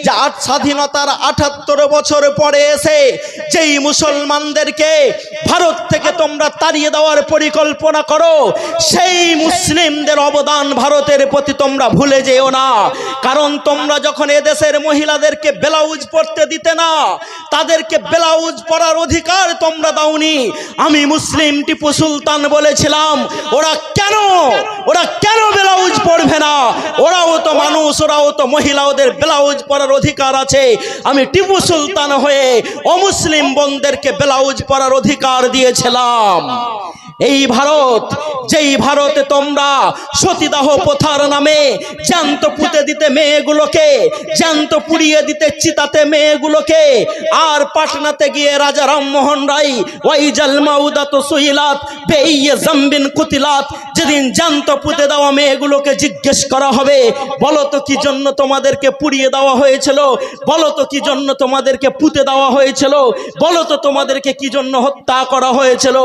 যে স্বাধীনতার ৭৮ বছর পরে এসে যেই মুসলমানদেরকে ভারত থেকে তোমরা তাড়িয়ে দেওয়ার পরিকল্পনা করো, সেই মুসলিমদের অবদান ভারতের প্রতি তোমরা ভুলে যেও না। কারণ তোমরা যখন এদেশের মহিলাদেরকে ব্লাউজ পরতে দিতে না, তাদেরকে ব্লাউজ পরার অধিকার তোমরা দাওনি। আমি মুসলিম টিপু সুলতান বলেছিলাম, ওরা কেন ব্লাউজ পরবে না? ওরাও তো মানুষ, ওরাও তো মহিলা, ওদের ব্লাউজ পরার অধিকার আছে। আমি টিপু সুলতান হয়ে অমুসলিম বোনদেরকে ব্লাউজ পরার অধিকার দিয়েছিলাম। এই ভারত, যেই ভারতে তোমরা সতীদাহ প্রথার নামে জ্যান্ত পুঁতে দিতে মেয়েগুলোকে, জ্যান্ত পুড়িয়ে দিতে চিতাতে মেয়েগুলোকে, আর পাটনাতে গিয়ে রাজা রামমোহন রায় ওয়াইজাল মাউদাতু সুইলাত বেইয়ে জামবিন কুতিলাত, যেদিন জ্যান্ত পুঁতে দেওয়া মেয়েগুলোকে জিজ্ঞেস করা হবে, বলো তো কি জন্য তোমাদেরকে পুড়িয়ে দেওয়া হয়েছিল, বলো তো কি জন্য তোমাদেরকে পুঁতে দেওয়া হয়েছিল, বলো তো তোমাদেরকে কি জন্য হত্যা করা হয়েছিল।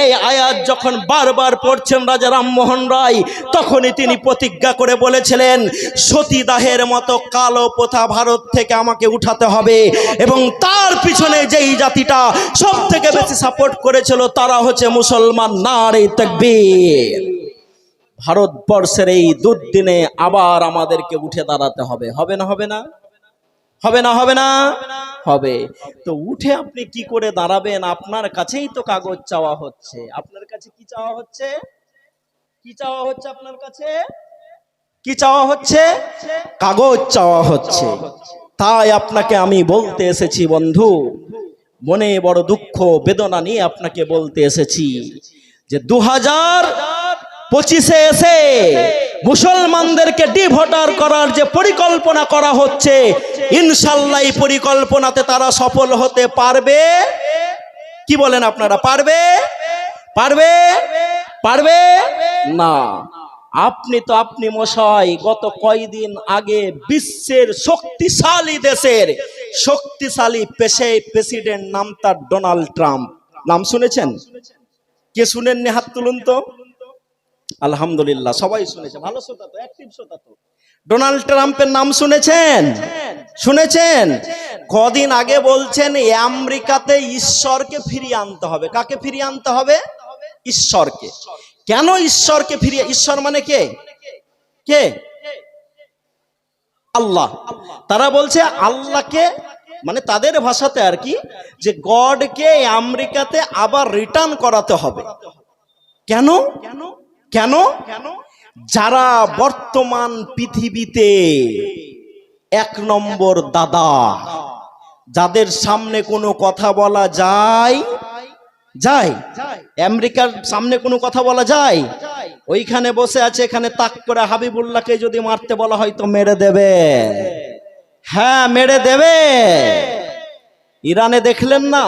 এই আয়াত যখন বারবার পড়ছেন রাজা রামমোহন রায়, তখনই তিনি প্রতিজ্ঞা করে বলেছিলেন, সতীদাহের মতো কালো প্রথা ভারত থেকে আমাকে উঠাতে হবে। এবং তার পিছনে যেই জাতিটা সব থেকে বেশি সাপোর্ট করেছিল তারা হচ্ছে মুসলমান। নারে তাকবীর। ভারতবর্ষের এই দুর্দিনে আবার আমাদেরকে উঠে দাঁড়াতে হবে। হবে না? হবে না? হবে না? হবে না? হবে। তো উঠে আপনি কি করে দাঁড়াবেন? আপনার কাছেই তো কাগজ চাওয়া হচ্ছে। আপনার কাছে কি চাওয়া হচ্ছে? কি চাওয়া হচ্ছে আপনার কাছে? কি চাওয়া হচ্ছে? কাগজ চাওয়া হচ্ছে। তাই আপনাকে আমি বলতে এসেছি বন্ধু, মনে বড় দুঃখ বেদনা নিয়ে আপনাকে বলতে এসেছি যে 2025-এ এসে মুসলমানদেরকে ডিভোটার করার যে পরিকল্পনা করা হচ্ছে, ইনশাআল্লাহ এই পরিকল্পনাতে তারা সফল হতে পারবে। কি বলেন আপনারা? পারবে? পারবে? পারবে না। আপনি মশাই গত কয়েকদিন আগে বিশ্বের শক্তিশালী দেশের শক্তিশালী প্রেসিডেন্ট, নাম তার ডোনাল্ড ট্রাম্প। নাম শুনেছেন? কে শুনেননি হাত তুলুন তো। আলহামদুলিল্লাহ, সবাই শুনেছে। ভালো শ্রোতা তো, অ্যাক্টিভ শ্রোতা তো। ডোনাল্ড ট্রাম্পের নাম শুনেছেন? শুনেছেন? কদিন আগে বলছেন আমেরিকাতে ঈশ্বরকে ফিরিয়ে আনতে হবে। কাকে ফিরিয়ে আনতে হবে? ঈশ্বরকে। কেন ঈশ্বরকে ফিরিয়ে? ঈশ্বর মানে কে? কে? আল্লাহ। তারা বলছে আল্লাহকে, মানে তাদের ভাষাতে আর কি, যে গডকে আমেরিকাতে আবার রিটার্ন করাতে হবে। কেন? কেন? যারা বর্তমান পৃথিবীতে 1 নম্বর দাদা, যাদের সামনে কোনো কথা বলা যায়? আমেরিকার সামনে কোনো কথা বলা যায়? ওইখানে বসে আছে, এখানে তাক করে হাবিবুল্লাহকে যদি মারতে বলা হয় তো মেরে দেবে। হ্যাঁ, মেরে দেবে। ইরানে দেখলেন না,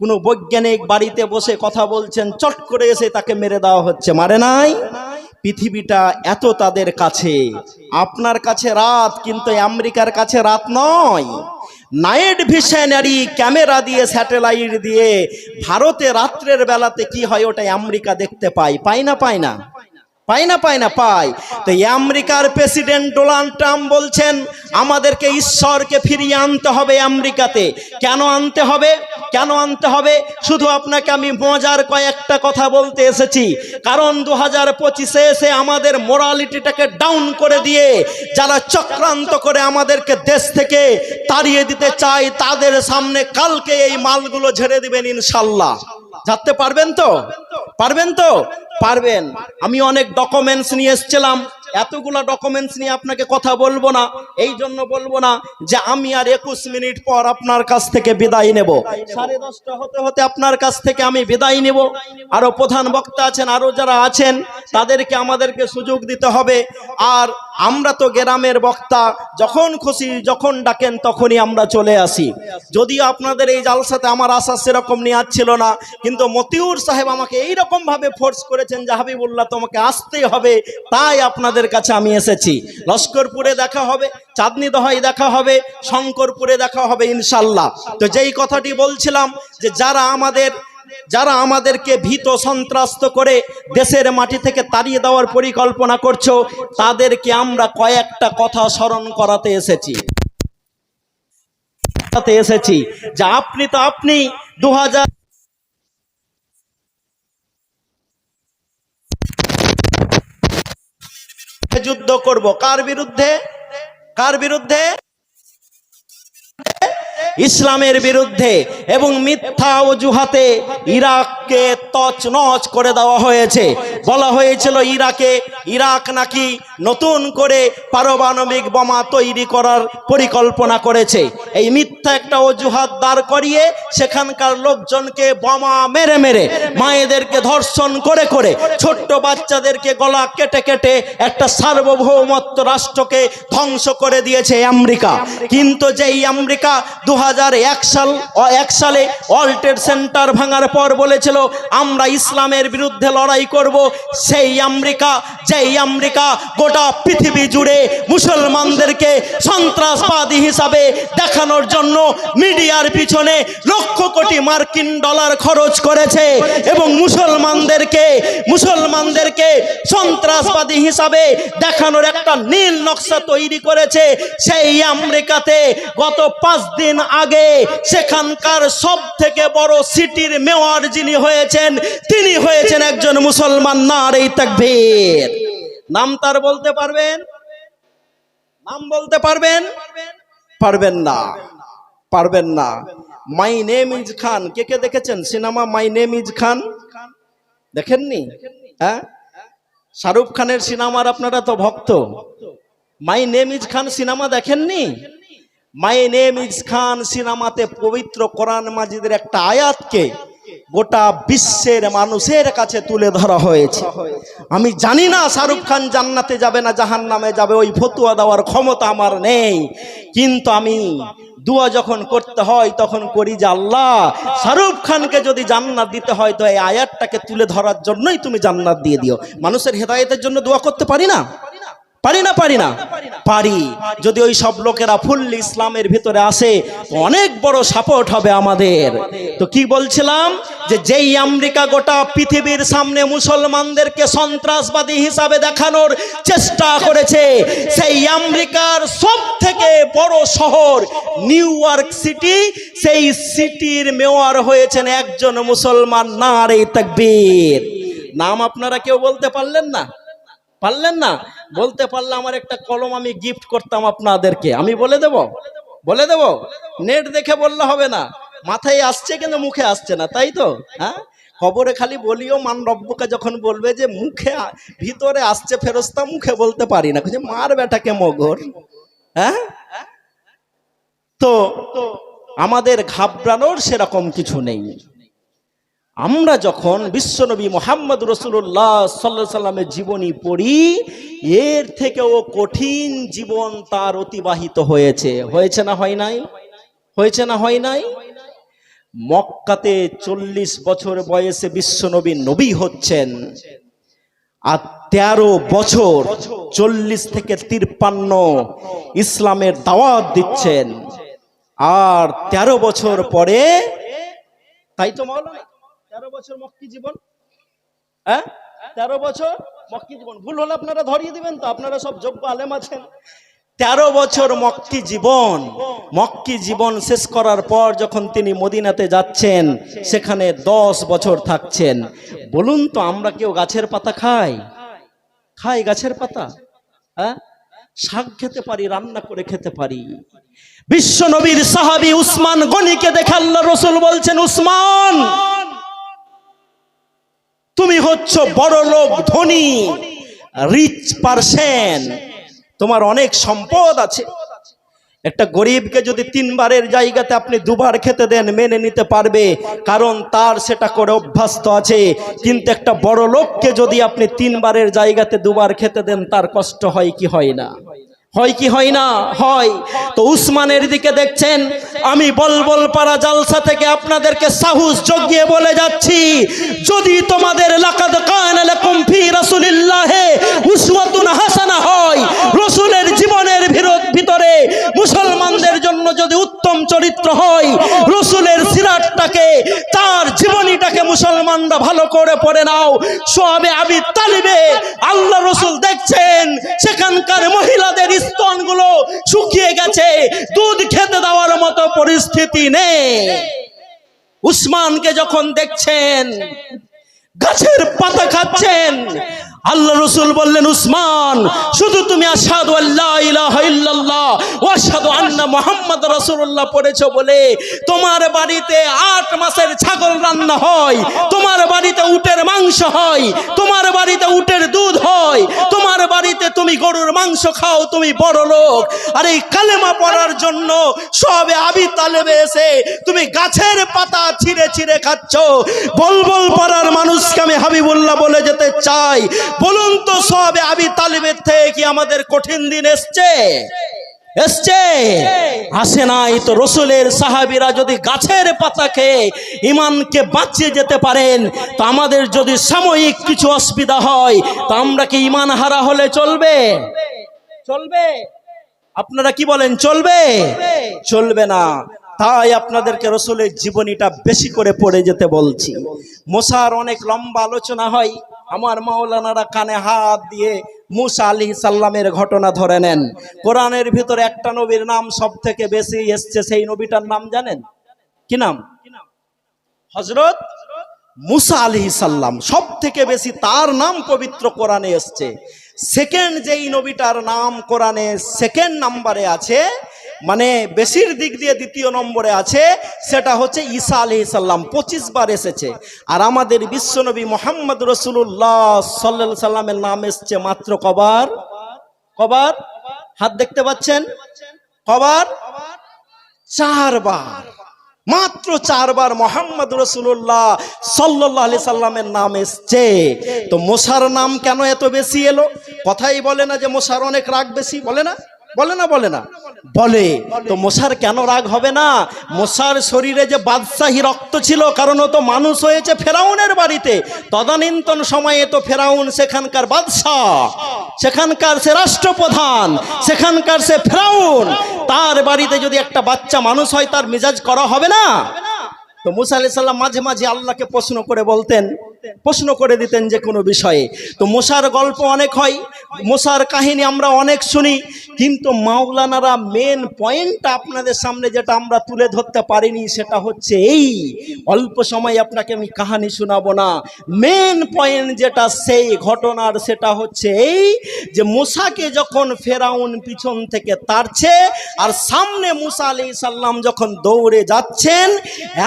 কোনো বৈজ্ঞানিক বাড়িতে বসে কথা বলছেন, চট করে এসে তাকে মেরে দেওয়া হচ্ছে। মারে নাই? পৃথিবীটা এত তাদের কাছে। আপনার কাছে রাত, কিন্তু আমেরিকার কাছে রাত নয়। নাইট ভিশনারি ক্যামেরা দিয়ে, স্যাটেলাইট দিয়ে ভারতে রাত্রের বেলাতে কি হয় ওটা আমেরিকা দেখতে পায়। পায় না? পায় না? পায় না? পায় না? পায়। তো আমেরিকার প্রেসিডেন্ট ডোনাল্ড ট্রাম্প বলছেন আমাদেরকে ঈশ্বরকে ফিরিয়ে আনতে হবে আমেরিকাতে। কেন আনতে হবে? কেন আনতে হবে? শুধু আপনাকে আমি মজার কয়েকটা কথা বলতে এসেছি। কারণ 2025-এ এসে আমাদের মোরালিটিটাকে ডাউন করে দিয়ে যারা চক্রান্ত করে আমাদেরকে দেশ থেকে তাড়িয়ে দিতে চায়, তাদের সামনে কালকে এই মালগুলো ঝেড়ে দিবেন ইনশাল্লাহ। যাতে পারবেন তো? পারবেন তো? পারবেন। আমি অনেক ডকুমেন্টস নিয়ে এসেছিলাম, এতগুলা ডকুমেন্টস নিয়ে আপনাকে কথা বলবো না। এই জন্য বলবো না যে আমি আর 21 মিনিট পর আপনার কাছ থেকে বিদায় নেব। 10:30 হতে হতে আপনার কাছ থেকে আমি বিদায় নেব। আরো প্রধান বক্তা আছেন, আরো যারা আছেন তাদেরকে আমাদেরকে সুযোগ দিতে হবে। আর আমরা তো গ্রামের বক্তা, যখন খুশি যখন ডাকেন তখনই আমরা চলে আসি। যদিও আপনাদের এই জালসাতে আমার আশা সেরকম নিয়াত ছিল না, কিন্তু মতিউর সাহেব আমাকে এইরকম ভাবে ফোর্স করেছেন যে হাবিবুল্লাহ তোমাকে আসতেই হবে, তাই আপনাদের কাছে আমি এসেছি। লস্করপুরে দেখা হবে, চাঁদনি দহাই দেখা হবে, শঙ্করপুরে দেখা হবে ইনশাল্লাহ। তো যেই কথাটি বলছিলাম যে যারা আমাদেরকে ভীত সন্ত্রস্ত করে দেশের মাটি থেকে তাড়িয়ে দেওয়ার পরিকল্পনা করছো, তাদেরকে আমরা কয়েকটা কথা স্মরণ করাতে এসেছি। সাথে এসেছি যে আপনি 2000 যুদ্ধ করব কার বিরুদ্ধে ইসলামের বিরুদ্ধে এবং মিথ্যা অজুহাতে ইরাককে তছনছ করে দেওয়া হয়েছে। বলা হয়েছিল ইরাক নাকি নতুন করে পারমাণবিক বোমা তৈরি করার পরিকল্পনা করেছে। এই মিথ্যা একটা অজুহাত দাঁড় করিয়ে সেখানকার লোকজনকে বোমা মেরে মেরে, মায়েদেরকে ধর্ষণ করে করে, ছোট্ট বাচ্চাদেরকে গলা কেটে কেটে একটা সার্বভৌমত্ব রাষ্ট্রকে ধ্বংস করে দিয়েছে আমেরিকা। কিন্তু যেই আমেরিকা 2001 সালে ওয়ার্ল্ড ট্রেড সেন্টার ভাঙার পর বলেছিল আমরা ইসলামের বিরুদ্ধে লড়াই করব, যেই আমেরিকা গোটা পৃথিবী জুড়ে মুসলমানদেরকে সন্ত্রাসবাদী হিসাবে দেখানোর জন্য মিডিয়ার পিছনে লক্ষ কোটি মার্কিন ডলার খরচ করেছে এবং মুসলমানদেরকে সন্ত্রাসবাদী হিসাবে দেখানোর একটা নীল নকশা তৈরি করেছে, সেই আমেরিকাতে গত 5 দিন আগে সেখানকার সব থেকে বড় সিটির মেয়র যিনি হয়েছেন, তিনি হয়েছেন একজন মুসলমান। নারে তাকবীর। নাম তার বলতে পারবেন? নাম বলতে পারবেন? পারবেন না। মাই নেম ইজ খান। কে দেখেছেন সিনেমা মাই নেম ইজ খান? দেখেননি? হ্যাঁ, শাহরুখ খানের সিনেমার আপনারা তো ভক্ত। মাই নেম ইজ খান সিনেমা দেখেননি? মাই নেম ইজ খান সিনেমাতে পবিত্র কোরআন মাজিদের একটা আয়াতকে গোটা বিশ্বের মানুষের কাছে তুলে ধরা হয়েছে। আমি জানি না শাহরুখ খান জান্নাতে যাবে না জাহান্নামে যাবে, ওই ফতুয়া দেওয়ার ক্ষমতা আমার নেই, কিন্তু আমি দুয়া যখন করতে হয় তখন করি যে আল্লাহ, শাহরুখ খানকে যদি জান্নাত দিতে হয় তো এই আয়াতটাকে তুলে ধরার জন্যই তুমি জান্নাত দিয়ে দিও। মানুষের হেদায়েতের জন্য দোয়া করতে পারি না? পারি। যদি ওই সব লোকেরা ফুল্লি ইসলামের ভিতরে আসে তো অনেক বড় সাপোর্ট হবে আমাদের। তো কি বলছিলাম, যে যেই আমেরিকা গোটা পৃথিবীর সামনে মুসলমানদেরকে সন্ত্রাসবাদী হিসাবে দেখানোর চেষ্টা করেছে, সেই আমেরিকার সব থেকে বড় শহর নিউ ইয়র্ক সিটি, সেই সিটির মেয়র হয়েছেন একজন মুসলমান। নারে তাকবীর। নাম আপনারা কেউ বলতে পারলেন না? বলতে পারলে আমার একটা কলম আমি গিফট করতাম আপনাদেরকে। আমি বলে দেব। নেট দেখে বললে হবে না, মাথায় আসছে কিন্তু মুখে আসছে না, তাই তো? হ্যাঁ, খবরে খালি বলিও মান রব্বুকে যখন বলবে যে মুখে ভিতরে আসছে ফেরেশতা, মুখে বলতে পারি না, মার বেটাকে মগর। হ্যাঁ, তো আমাদের ঘাবড়ানোর সেরকম কিছু নেই। আমরা যখন বিশ্বনবী মুহাম্মদ রাসূলুল্লাহ সাল্লাল্লাহু আলাইহি সাল্লামের জীবনী পড়ি, এর থেকেও কঠিন জীবন তার অতিবাহিত হয়েছে না হয় নাই? মক্কাতে 40 বছর বয়সে বিশ্বনবী নবী হচ্ছেন, আর 13 বছর 40 থেকে 53 ইসলামের দাওয়াত দিচ্ছেন, আর 13 বছর পরে, তাই তো মাওলানা 13 বছর মক্কি জীবন। হ্যাঁ, 13 বছর মক্কি জীবন। ভুল হলে আপনারা ধরিয়ে দিবেন তো, আপনারা সব যোগ্য আলেম আছেন। 13 বছর মক্কি জীবন শেষ করার পর যখন তিনি মদিনাতে যাচ্ছেন, সেখানে 10 বছর থাকছেন। বলুন তো, আমরা কেউ গাছের পাতা খাই গাছের পাতা? হ্যাঁ, শাক খেতে পারি, রান্না করে খেতে পারি। বিশ্ব নবীর সাহাবী উসমান গনিকে দেখে আল্লাহ রাসূল বলছেন, উসমান, তুমি হচ্ছ বড় লোক, ধনী, রিচ পারসন, তোমার অনেক সম্পদ আছে। একটা গরিবকে যদি 3 বারের জায়গাতে আপনি 2 বার খেতে দেন মেনে নিতে পারবে, কারণ তার সেটা করে অভ্যস্ত আছে। কিন্তু একটা বড় লোককে যদি আপনি 3 বারের জায়গাতে 2 বার খেতে দেন, তার কষ্ট হয় কি হয় না? হয়। তো উসমানের দিকে দেখছেন, আমি বলবল পাড়া জালসা থেকে আপনাদেরকে সাহস জগিয়ে বলে যাচ্ছি, যদি তোমাদের লাকাদ কানা লাকুম ফি রাসূলিল্লাহি উসওয়াতুন হাসানা হয়, রাসূলের জীবনের ভিতরে মুসলমানদের জন্য যদি উত্তম চরিত্র হয়, রাসূলের সিরাতটাকে, তার জীবনীটাকে মুসলমানরা ভালো করে পড়ে নাও। সোহাবে আবি তালিবে আল্লাহ রাসূল দেখছেন সেখানকার মহিলাদের স্তনগুলো শুকিয়ে গেছে, দুধ খেতে দেওয়ার মতো পরিস্থিতি পরিস্থিতি নেই। উসমানকে যখন দেখছেন গাছের পাতা খাচ্ছেন, আল্লাহ রসুল বললেন, উসমান শুধু তুমি আশহাদু আল্লা ইলাহা ইল্লাল্লাহ ওয়া আশহাদু আন্না মুহাম্মাদ রাসূলুল্লাহ পড়েছো বলে তোমার বাড়িতে 8 মাসের ছাগল রান্না হয়, তোমার বাড়িতে উটের মাংস হয়, তোমার বাড়িতে উটের দুধ হয়, তোমার বাড়িতে তুমি গরুর মাংস খাও, তুমি বড় লোক। আর এই কালেমা পড়ার জন্য সবে আবি তালেবে এসে তুমি গাছের পাতা ছিঁড়ে ছিঁড়ে খাচ্ছ। বলবল পাড়ার মানুষকে আমি হাবিবুল্লাহ বলে যেতে চাই, বলুন তো সবে আবি তালিবের থেকে কি আমাদের কঠিন দিন এসছে? আসে নাই তো। রসুলের সাহাবীরা যদি গাছের পাতা খেয়ে ইমানকে বাঁচিয়ে যেতে পারেন, তো আমাদের যদি সাময়িক কিছু অসুবিধা হয়, তো আমরা কি ইমান হারা হলে চলবে? চলবে? আপনারা কি বলেন, চলবে? চলবে না। তাই আপনাদেরকে রসুলের জীবনীটা বেশি করে পড়ে যেতে বলছি। মুসার অনেক লম্বা আলোচনা হয়, আমার মাওলানারা কানে হাত দিয়ে মুসা আলাইহিস সালামের ঘটনা ধরে নেন। কোরআনের ভিতরে একটা নবীর নাম সব থেকে বেশি এসছে, সেই নবীটার নাম জানেন? কি নাম? হযরত মুসা আলাইহিস সালাম। সব থেকে বেশি তার নাম পবিত্র কোরআনে এসছে। সেকেন্ড যেই নবীটার নাম কোরআনে সেকেন্ড নম্বরে আছে, মানে বেশির দিক দিয়ে দ্বিতীয় নম্বরে আছে, সেটা হচ্ছে ঈসা আলাইহিস সালাম। 25 বার এসেছে। আর আমাদের বিশ্বনবী মুহাম্মদ রাসূলুল্লাহ সাল্লাল্লাহু আলাইহি সাল্লামের নাম এসছে মাত্র কবার? কবার? হাত দেখতে পাচ্ছেন? কবার? 4 বার। মাত্র 4 বার মুহাম্মদ রাসূলুল্লাহ সাল্লাল্লাহু আলাইহি সাল্লামের নাম এসছে। তো মুসার নাম কেন এত বেশি এলো? কথাই বলে না যে মুসার অনেক রাগ বেশি, বলে না? বলে না? বলে না? বলে। তো মুসার কেন রাগ হবে না? মুসার শরীরে যে বাদশাহী রক্ত ছিল, কারণ ও তো মানুষ হয়েছে ফেরাউনের বাড়িতে। তদানীন্তন সময়ে তো ফেরাউন সেখানকার বাদশাহ, সেখানকার সে রাষ্ট্রপ্রধান, সেখানকার সে ফেরাউন। তার বাড়িতে যদি একটা বাচ্চা মানুষ হয়, তার মিজাজ করা হবে না? তো মুসা আলাইহিস সালাম মাঝে মাঝে আল্লাহকে প্রশ্ন করে বলতেন, প্রশ্ন করে দিতেন যে কোনো বিষয়ে। তো মুসার গল্প অনেক হয়, মুসার কাহিনী আমরা অনেক শুনি, কিন্তু মাওলানারা মেন পয়েন্টটা আপনাদের সামনে যেটা আমরা তুলে ধরতে পারিনি, সেটা হচ্ছে এই। অল্প সময় আপনাকে আমি কাহিনী শোনাবো না, মেন পয়েন্ট যেটা সেই ঘটনার, সেটা হচ্ছে এই যে মুসাকে যখন ফেরাউন পিছন থেকে তাড়ছে, আর সামনে মুসা আলাইহিস সালাম যখন দৌড়ে যাচ্ছেন,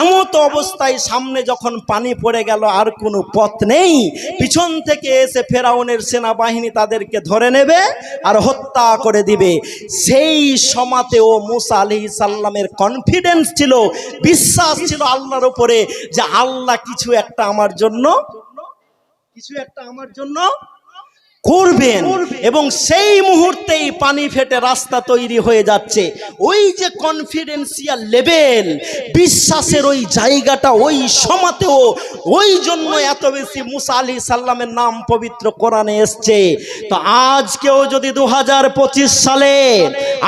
এমত অবস্থায় সামনে যখন পানি পড়ে গেল, আর কোনো পথ নেই, পিছন থেকে এসে ফেরাউনের সেনাবাহিনী তাদেরকে ধরে নেবে আর হত্যা করে দিবে। সেই সময়তেও মুসা আলাইহিস সালামের কনফিডেন্স ছিল, বিশ্বাস ছিল আল্লাহর উপরে, যে আল্লাহ কিছু একটা আমার জন্য করবেন। এবং সেই মুহূর্তেই পানি ফেটে রাস্তা তৈরি হয়ে যাচ্ছে। ওই যে কনফিডেন্সিয়াল লেভেল, বিশ্বাসের ওই জায়গাটা ওই সময়তেও, ওই জন্য এত বেশি মুসা আলাইহিস সালামের নাম পবিত্র কোরআনে এসছে। তো আজকেও যদি 2025 সালে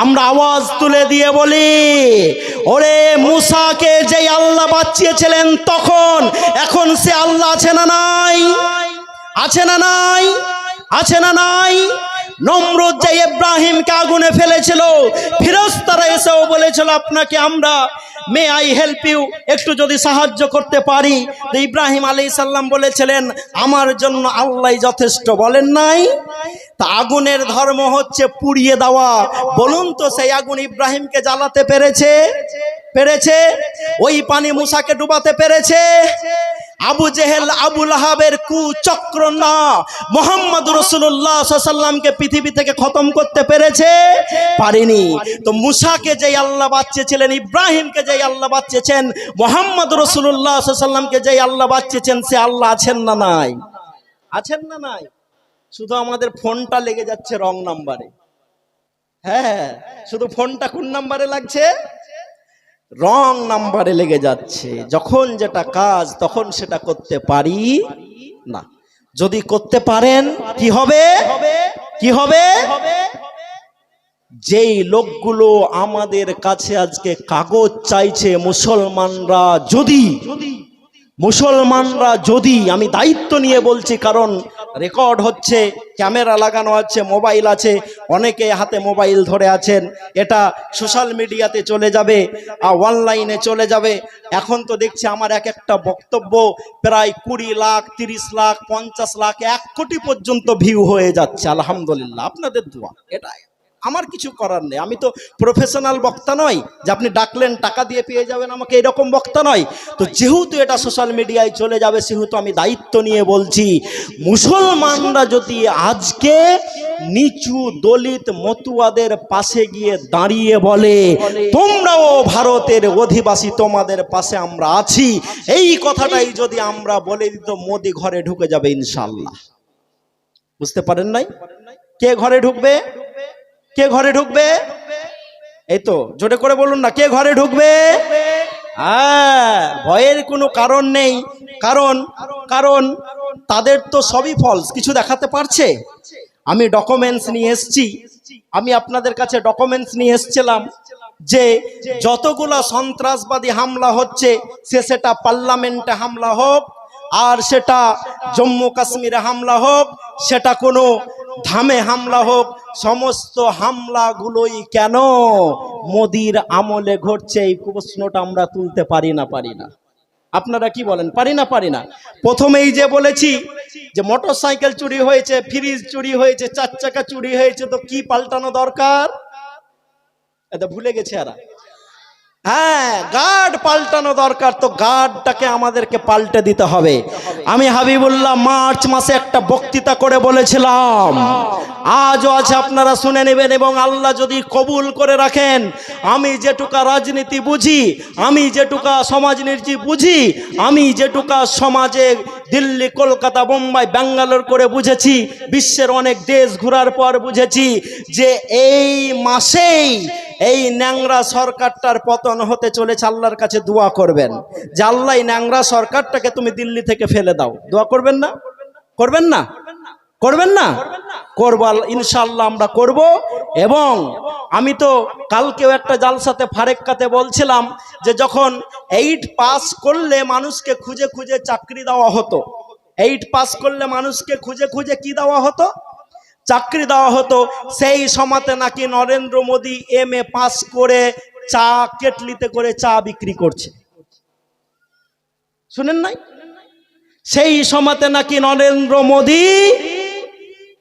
আমরা আওয়াজ তুলে দিয়ে বলি, ওরে মুসাকে যে আল্লাহ বাঁচিয়েছিলেন তখন, এখন সে আল্লাহ আছে না নাই? আছে না নাই? আছে না নাই? নমরুদ যে ইব্রাহিমকে আগুনে ফেলেছিল, ফেরেশতারা এসেও বলেছিল আপনাকে আমরা মে আই হেল্প ইউ, একটু যদি সাহায্য করতে পারি। তো ইব্রাহিম আলাইহিস সালাম বলেছিলেন আমার জন্য আল্লাহ যথেষ্ট, বলেন নাই? তা আগুনের ধর্ম হচ্ছে পুড়িয়ে দেওয়া। বলুন তো সেই আগুন ইব্রাহিমকে জ্বালাতে পেরেছে? পেরেছে? ওই পানি মুসাকে ডুবাতে পেরেছে? আবু জেহেল আবু লাহাবের কুচক্র না মুহাম্মদ রাসূলুল্লাহ সাল্লাল্লাহু আলাইহি সাল্লামকে পৃথিবী থেকে খতম করতে পেরেছে? পারেনি। তো মুসাকে যেই আল্লাহ বাঁচিয়েছিলেন, ইব্রাহিমকে যেই আল্লাহ বাঁচিয়েছেন, মুহাম্মদ রাসূলুল্লাহ সাল্লাল্লাহু আলাইহি সাল্লামকে যেই আল্লাহ বাঁচিয়েছেন, সে আল্লাহ আছেন না নাই? আছেন না নাই? শুধু আমাদের ফোনটা লেগে যাচ্ছে রং নাম্বারে। হ্যাঁ, শুধু ফোনটা কোন নাম্বারে লাগছে? রং নাম্বারে লেগে যাচ্ছে। যখন যেটা কাজ তখন সেটা করতে পারি না। যদি করতে পারেন কি হবে? কি হবে? যেই লোকগুলো আমাদের কাছে আজকে কাগজ চাইছে, মুসলমানরা যদি, আমি দায়িত্ব নিয়ে বলছি, কারণ রেকর্ড হচ্ছে, ক্যামেরা লাগানো আছে, মোবাইল আছে, অনেকে হাতে মোবাইল ধরে আছেন। এটা সোশ্যাল মিডিয়াতে চলে যাবে, অনলাইনে চলে যাবে। এখন তো দেখছি আমার এক একটা বক্তব্য প্রায় 20 লাখ, 30 লাখ, 50 লাখ, 1 কোটি পর্যন্ত ভিউ হয়ে যাচ্ছে। আলহামদুলিল্লাহ, আপনাদের দোয়া। এটাই আমার কিছু করার নেই। আমি তো প্রফেশনাল বক্তা নই যে আপনি ডাকলেন টাকা দিয়ে পেয়ে যাবেন আমাকে, এরকম বক্তা নয়। তো যেহেতু এটা সোশ্যাল মিডিয়ায় চলে যাবে, সেহেতু আমি দায়িত্ব নিয়ে বলছি, মুসলমানরা যদি আজকে নিচু দলিত মতুয়াদের পাশে গিয়ে দাঁড়িয়ে বলে তোমরাও ভারতের অধিবাসী, তোমাদের পাশে আমরা আছি, এই কথাটাই যদি আমরা বলে দিত, মোদি ঘরে ঢুকে যাবে ইনশাআল্লাহ। বুঝতে পারেন নাই? কে ঘরে ঢুকবে? কে ঘরে ঢুকবে? এই তো জোরে করে বলুন না, কে ঘরে ঢুকবে? হ্যাঁ, ভয়ের কোনো কারণ নেই। কারণ কারণ তাদের তো সবই ফলস, কিছু দেখাতে পারছে। আমি ডকুমেন্টস নিয়ে এসেছি, আমি আপনাদের কাছে ডকুমেন্টস নিয়ে এসেছিলাম যে যতগুলো সন্ত্রাসবাদী হামলা হচ্ছে, সেটা পার্লামেন্টে হামলা হোক, আর সেটা জম্মু কাশ্মীরে হামলা হোক, সেটা কোনো ধামে হামলা হোক, সমস্ত হামলাগুলোই কেন মোদির আমলে ঘটছে? এই প্রশ্নটা আমরা তুলতে পারি না? আপনারা কি বলেন, পারি না? প্রথমেই যে বলেছি যে মোটরসাইকেল চুরি হয়েছে, ফ্রিজ চুরি হয়েছে, 4 চাকা চুরি হয়েছে, তো কি পাল্টানো দরকার? এটা ভুলে গেছে এরা। হ্যাঁ, গার্ড পাল্টানো দরকার, তো গার্ডটাকে আমাদেরকে পাল্টে দিতে হবে। আমি হাবিবুল্লাহ মার্চ মাসে একটা বক্তৃতা করে বলেছিলাম, আজও আছে, আপনারা শুনে নেবেন। এবং আল্লাহ যদি কবুল করে রাখেন, আমি যেটুকা রাজনীতি বুঝি, আমি যেটুকা সমাজনীতি বুঝি, আমি যেটুকা সমাজে দিল্লি, কলকাতা, বোম্বাই, ব্যাঙ্গালোর করে বুঝেছি, বিশ্বের অনেক দেশ ঘোরার পর বুঝেছি যে এই মাসেই এই ন্যাংরা সরকারটার পতন হতে চলেছে। আল্লাহর কাছে দোয়া করবেন যে আল্লাহ ন্যাংরা সরকারটাকে তুমি দিল্লি থেকে ফেলে দাও। দোয়া করবেন না? করবেন না? করবেন না? করবো ইনশাআল্লাহ, আমরা করব। এবং আমি তো কালকেও একটা জালসাতে ফারেক্কাতে বলছিলাম যে যখন 8 পাস করলে মানুষকে খুঁজে খুঁজে চাকরি দেওয়া হতো, 8 পাস করলে মানুষকে খুঁজে খুঁজে কি দেওয়া হতো? চাকরি দেওয়া হতো। সেই সময়তে নাকি নরেন্দ্র মোদী MA পাস করে চা কেটলিতে করে চা বিক্রি করছে, শুনেন নাই? সেই সময়তে নাকি নরেন্দ্র মোদী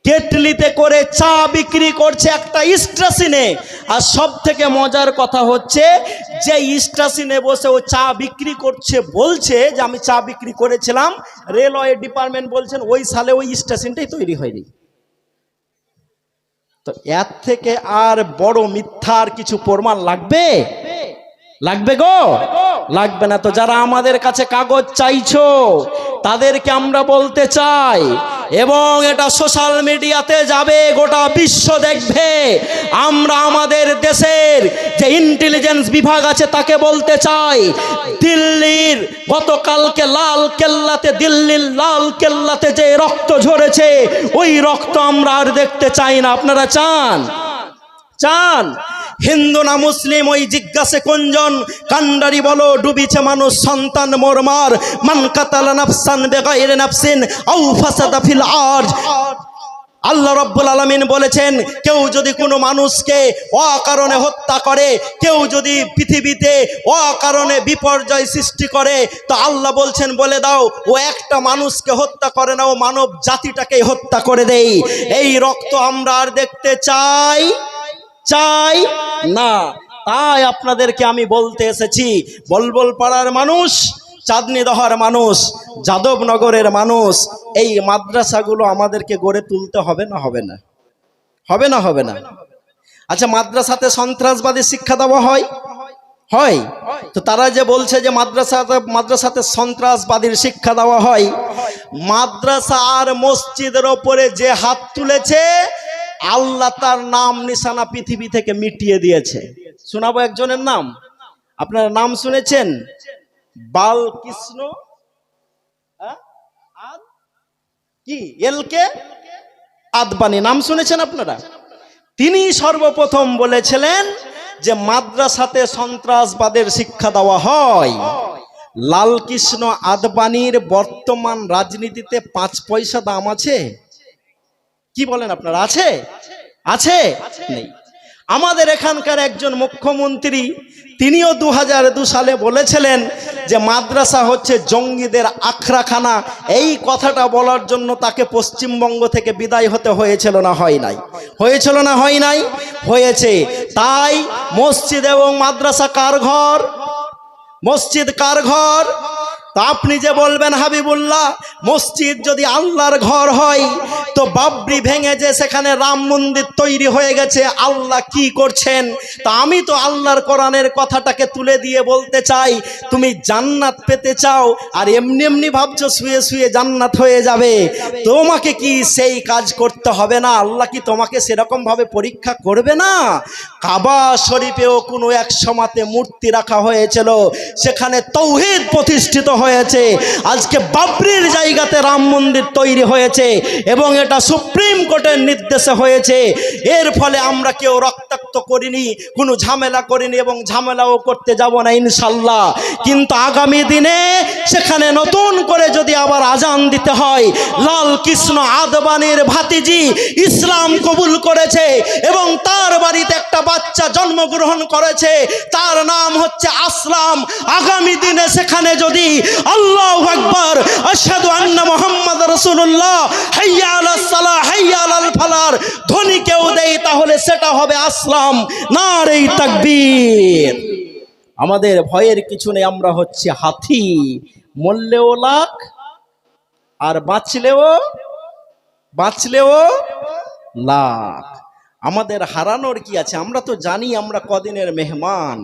কেটলিতে করে চা বিক্রি করছে একটা স্টেশনে। আর সব থেকে মজার কথা হচ্ছে যে স্টেশনে বসে ও চা বিক্রি করছে, বলছে যে আমি চা বিক্রি করেছিলাম, রেলওয়ে ডিপার্টমেন্ট বলছেন ওই সালে ওই স্টেশনটাই তৈরি হয়নি। তো এর থেকে আর বড় মিথ্যার কিছু প্রমাণ লাগবে? লাগবে গো? লাগবে না। তো যারা আমাদের কাছে কাগজ চাইছো, তাদেরকে আমরা বলতে চাই, এবং এটা সোশ্যাল মিডিয়াতে যাবে, গোটা বিশ্ব দেখবে। আমরা আমাদের দেশের যে ইন্টেলিজেন্স বিভাগ আছে তাকে বলতে চাই, দিল্লির গতকালকে লাল কেল্লাতে, দিল্লির লাল কেল্লাতে যে রক্ত ঝরেছে, ওই রক্ত আমরা আর দেখতে চাই না। আপনারা চান? চান? হিন্দু না মুসলিম ওই জিজ্ঞাসে কোনজন? কান্ডারি বলো, ডুবিছে মানুষ, সন্তান মোরমার, মান কাতালা নাফসান বেগাইরে নাফসিন আও ফাসাদা ফিল আরজ। আল্লাহ রাব্বুল আলামিন বলেছেন, কেউ যদি কোনো মানুষকে অকারণে হত্যা করে, কেউ যদি পৃথিবীতে অকারণে বিপর্যয় সৃষ্টি করে, তো আল্লাহ বলছেন বলে দাও ও একটা মানুষকে হত্যা করে না, ও মানব জাতিটাকে হত্যা করে দেই। এই রক্ত আমরা আর দেখতে চাই না। তাই আপনাদেরকে আমি বলতে এসেছি, বলবল পাড়ার মানুষ, চাঁদনি দহার মানুষ, যাদবনগরের মানুষ, এই মাদ্রাসাগুলো আমাদেরকে গড়ে তুলতে হবে না? হবে না? হবে না? হবে না? আচ্ছা, মাদ্রাসাতে সন্ত্রাসবাদী শিক্ষা দেওয়া হয়? হয়। তো তারা যে বলছে যে মাদ্রাসাতে সন্ত্রাসবাদীর শিক্ষা দেওয়া হয়, মাদ্রাসা আর মসজিদের ওপরে যে হাত তুলেছে, আল্লাহ তার নাম নিশানা পৃথিবী থেকে মিটিয়ে দিয়েছে। শোনাবো একজনের নাম, আপনারা নাম শুনেছেন? বালকৃষ্ণ কি এলকে আদবানি, নাম শুনেছেন আপনারা? তিনি সর্বপ্রথম বলেছিলেন যে মাদ্রাসাতে সন্ত্রাসবাদের শিক্ষা দেওয়া হয়। লালকৃষ্ণ আদবানির বর্তমান রাজনীতিতে 5 পয়সা দাম আছে? কি বলেন আপনারা? আছে? আছে? নেই। আমাদের এখানকার একজন মুখ্যমন্ত্রী তিনিও 2002 সালে বলেছিলেন যে মাদ্রাসা হচ্ছে জঙ্গিদের আখড়াখানা। এই কথাটা বলার জন্য তাকে পশ্চিমবঙ্গ থেকে বিদায় হতে হয়েছিল না হয় নাই? হয়েছিল না হয় নাই? হয়েছে। তাই মসজিদ এবং মাদ্রাসা কার ঘর? মসজিদ কার ঘর? তা আপনি যে বলবেন হাবিবুল্লাহ মসজিদ যদি আল্লাহর ঘর হয় তো বাবরি ভেঙে যে সেখানে রাম মন্দির তৈরি হয়ে গেছে, আল্লাহ কি করছেন? তা আমি তো আল্লাহর কোরআনের কথাটাকে তুলে দিয়ে বলতে চাই, তুমি জান্নাত পেতে চাও আর এমনি এমনি ভাবছো শুয়ে শুয়ে জান্নাত হয়ে যাবে, তোমাকে কি সেই কাজ করতে হবে না? আল্লাহ কি তোমাকে সেরকম ভাবে পরীক্ষা করবে না? কাবা শরীফেও কোনো এক সময়তে মূর্তি রাখা হয়েছিল, সেখানে তাওহীদ প্রতিষ্ঠিত হয়েছে। আজকে বাবরির জায়গাতে রাম মন্দির তৈরি হয়েছে এবং এটা সুপ্রিম কোর্টের নির্দেশে হয়েছে। এর ফলে আমরা কেউ রক্তাক্ত করিনি, কোনো ঝামেলা করিনি এবং ঝামেলাও করতে যাব না ইনশাল্লাহ। কিন্তু আগামী দিনে সেখানে নতুন করে যদি আবার আজান দিতে হয়, লাল কৃষ্ণ আদবানির ভাতিজি ইসলাম কবুল করেছে এবং তার বাড়িতে একটা বাচ্চা জন্মগ্রহণ করেছে, তার নাম হচ্ছে আসলাম। আগামী দিনে সেখানে যদি আল্লাহু আকবার আশহাদু আন্না মুহাম্মাদ রাসূলুল্লাহ হাইয়া আলাস সালাহ হাইয়া আলাল ফালার ধ্বনি কেউ দেয়, তাহলে সেটা হবে আসলাম। নারে তাকবীর। আমাদের ভয়ের কিছু নেই, আমরা হচ্ছে হাতি, মরলেও লাখ আর বাঁচলেও লাখ। আমাদের হারানোর কি আছে? আমরা তো জানি আমরা কদিনের মেহমান।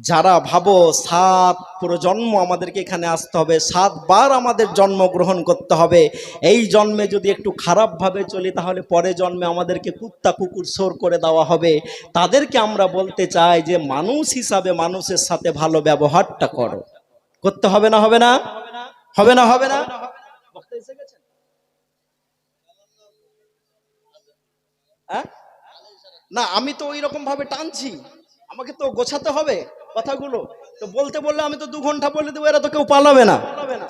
যারা ভাবো 7 প্রজন্ম আমাদেরকে এখানে আসতে হবে, 7 বার আমাদের জন্মগ্রহণ করতে হবে, এই জন্মে যদি একটু খারাপভাবে চলি তাহলে পরে জন্মে আমাদেরকে কুত্তা কুকুর সোর করে দেওয়া হবে। তাদেরকে আমরা বলতে চাই যে মানুষ হিসাবে মানুষের সাথে ভালো ব্যবহারটা করো। করতে হবে না? হবে না? হবে না? হবে না? না, আমি তো ওই রকম ভাবে টানছি, আমাকে তো গোছাতে হবে কথাগুলো। তো বলতে বললে আমি তো 2 ঘন্টা বলে দেবো, এরা তো কেউ পালাবে না।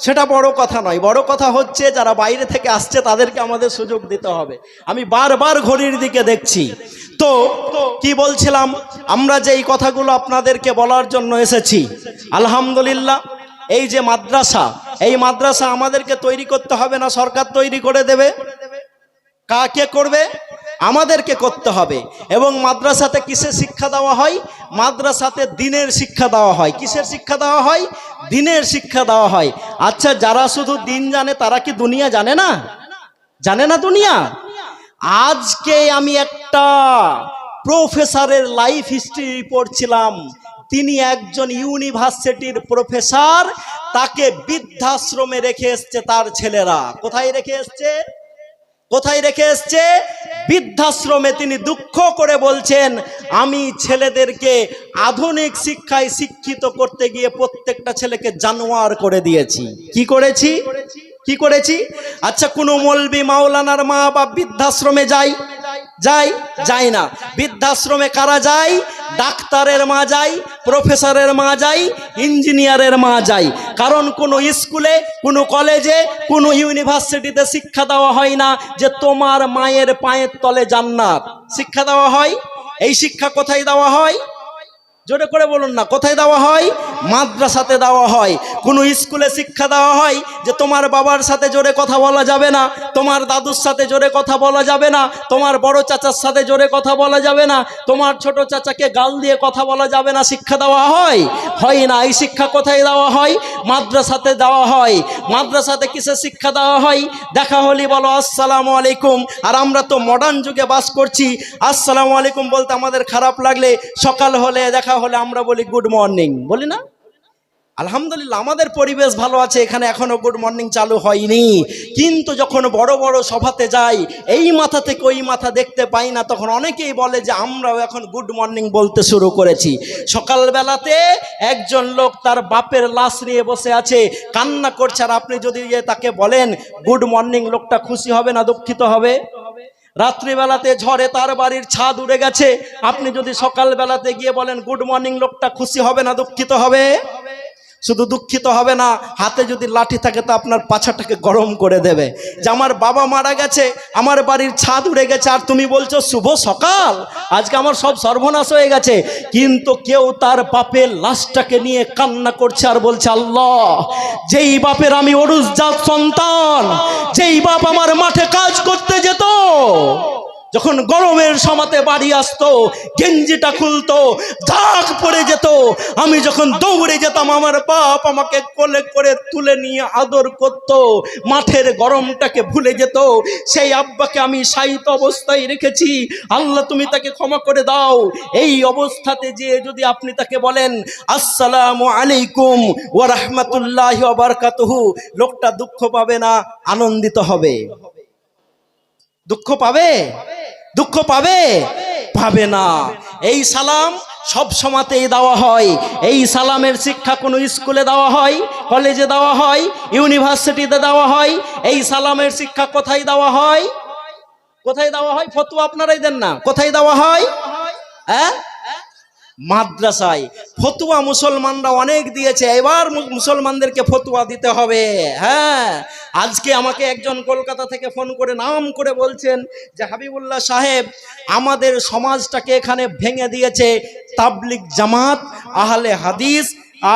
সেটা বড় কথা নয়। বড় কথা হচ্ছে যারা বাইরে থেকে আসছে তাদেরকে আমাদের সুযোগ দিতে হবে। আমি বারবার ঘড়ির দিকে দেখছি। তো কি বলছিলাম, আমরা যে এই কথাগুলো আপনাদেরকে বলার জন্য এসেছি, আলহামদুলিল্লাহ এই যে মাদ্রাসা, এই মাদ্রাসা আমাদেরকে তৈরি করতে হবে না, সরকার তৈরি করে দেবে। কাকে করবে? আমাদেরকে করতে হবে। এবং মাদ্রাসাতে কিসের শিক্ষা দেওয়া হয়? মাদ্রাসাতে দ্বীনের শিক্ষা দেওয়া হয়। কিসের শিক্ষা দেওয়া হয়? দ্বীনের শিক্ষা দেওয়া হয়। আচ্ছা, যারা শুধু দ্বীন জানে তারা কি দুনিয়া জানে না? জানে না দুনিয়া? আজকে আমি একটা প্রফেসরের লাইফ হিস্ট্রি পড়ছিলাম। তিনি একজন ইউনিভার্সিটির প্রফেসর, তাকে বৃদ্ধাশ্রমে রেখে এসছে তার ছেলেরা। কোথায় রেখে এসছে? কোথায় রেখে এসছে? বৃদ্ধাশ্রমে। তিনি দুঃখ করে বলছেন, আমি ছেলেদেরকে আধুনিক শিক্ষায় শিক্ষিত করতে গিয়ে প্রত্যেকটা ছেলেকে জানোয়ার করে দিয়েছি। কি করেছি? কি করেছি? আচ্ছা, কোনো মৌলবি মাওলানার মা বাপ বৃদ্ধাশ্রমে যায় না। বৃদ্ধাশ্রমে কারা যায়? ডাক্তারের মা যায়, প্রফেসরের মা যায়, ইঞ্জিনিয়ারের মা যায়। কারণ কোনো স্কুলে, কোনো কলেজে, কোনো ইউনিভার্সিটিতে শিক্ষা দেওয়া হয় না যে তোমার মায়ের পায়ের তলে জান্নাত। শিক্ষা দেওয়া হয়। এই শিক্ষা কোথায় দেওয়া হয়? জোরে করে বলুন না, কোথায় দেওয়া হয়? মাদ্রাসাতে দেওয়া হয়। কোনো স্কুলে শিক্ষা দেওয়া হয় যে তোমার বাবার সাথে জোরে কথা বলা যাবে না, তোমার দাদুর সাথে জোরে কথা বলা যাবে না, তোমার বড় চাচার সাথে জোরে কথা বলা যাবে না, তোমার ছোট চাচাকে গাল দিয়ে কথা বলা যাবে না। শিক্ষা দেওয়া হয়? হয় না। এই শিক্ষা কোথায় দেওয়া হয়? মাদ্রাসাতে দেওয়া হয়। মাদ্রাসাতে কিসের শিক্ষা দেওয়া হয়? দেখা হলি বলো আসসালামু আলাইকুম। আর আমরা তো মডার্ন যুগে বাস করছি, আসসালামু আলাইকুম বলতে আমাদের খারাপ লাগলে, সকাল হলে দেখা হলে আমরা বলি গুড মর্নিং, বলি না? আলহামদুলিল্লাহ আমাদের পরিবেশ ভালো আছে, এখানে এখনো গুড মর্নিং চালু হয়নি। কিন্তু যখন বড় বড় সভাতে যাই, এই মাথা থেকে ওই মাথা দেখতে পাই না, তখন অনেকেই বলে যে আমরাও এখন গুড মর্নিং বলতে শুরু করেছি। সকালবেলাতে একজন লোক তার বাপের লাশ নিয়ে বসে আছে, কান্না করছে, আর আপনি যদি তাকে বলেন গুড মর্নিং, লোকটা খুশি হবে না দুঃখিত হবে? রাত্রিবেলাতে ঝড়ে তার বাড়ির ছাদ উড়ে গেছে, আপনি যদি সকালবেলাতে গিয়ে বলেন গুড মর্নিং, লোকটা খুশি হবে না দুঃখিত হবে? শুধু দুঃখিত হবে না, হাতে যদি লাঠি থাকে তো আপনার পাছাটাকে গরম করে দেবে। যে আমার বাবা মারা গেছে, আমার বাড়ির ছাদ উড়ে গেছে, আর তুমি বলছো শুভ সকাল, আজকে আমার সব সর্বনাশ হয়ে গেছে। কিন্তু কেউ তার বাপের লাশটাকে নিয়ে কান্না করছে আর বলছে, আল্লাহ, যেই বাপের আমি অরুসজাত সন্তান, যেই বাপ আমার মাঠে কাজ করতে যেত, যখন গরমের সমাতে বাড়ি আসতো, গেঞ্জিটা খুলতো, দাগ পড়ে যেত, আমি যখন দৌড়ে যেতাম, আমার বাপ আমাকে কোলে করে তুলে নিয়ে আদর করত, মাঠের গরমটাকে ভুলে যেত। সেই আব্বাকে আমি শায়িত অবস্থায় রেখেছি, আল্লাহ তুমি তাকে ক্ষমা করে দাও। এই অবস্থাতে যে যদি আপনি তাকে বলেন আসসালামু আলাইকুম ওয়া রাহমাতুল্লাহি ওয়া বারাকাতুহু, লোকটা দুঃখ পাবে না আনন্দিত হবে? দুঃখ পাবে? দুঃখ পাবে? পাবে না। এই সালাম সব সময়তেই দেওয়া হয়। এই সালামের শিক্ষা কোনো স্কুলে দেওয়া হয়, কলেজে দেওয়া হয়, ইউনিভার্সিটিতে দেওয়া হয়। এই সালামের শিক্ষা কোথায় দেওয়া হয়? কোথায় দেওয়া হয়? ফতোয়া আপনারাই দেন না, কোথায় দেওয়া হয়? হ্যাঁ, মাদ্রাসায়। ফতোয়া মুসলমানরা অনেক দিয়েছে, এবার মুসলমানদেরকে ফতোয়া দিতে হবে। হ্যাঁ, আজকে আমাকে একজন কলকাতা থেকে ফোন করে নাম করে বলছেন যে হাবিবুল্লাহ সাহেব, আমাদের সমাজটাকে এখানে ভেঙে দিয়েছে তাবলিগ জামাত, আহলে হাদিস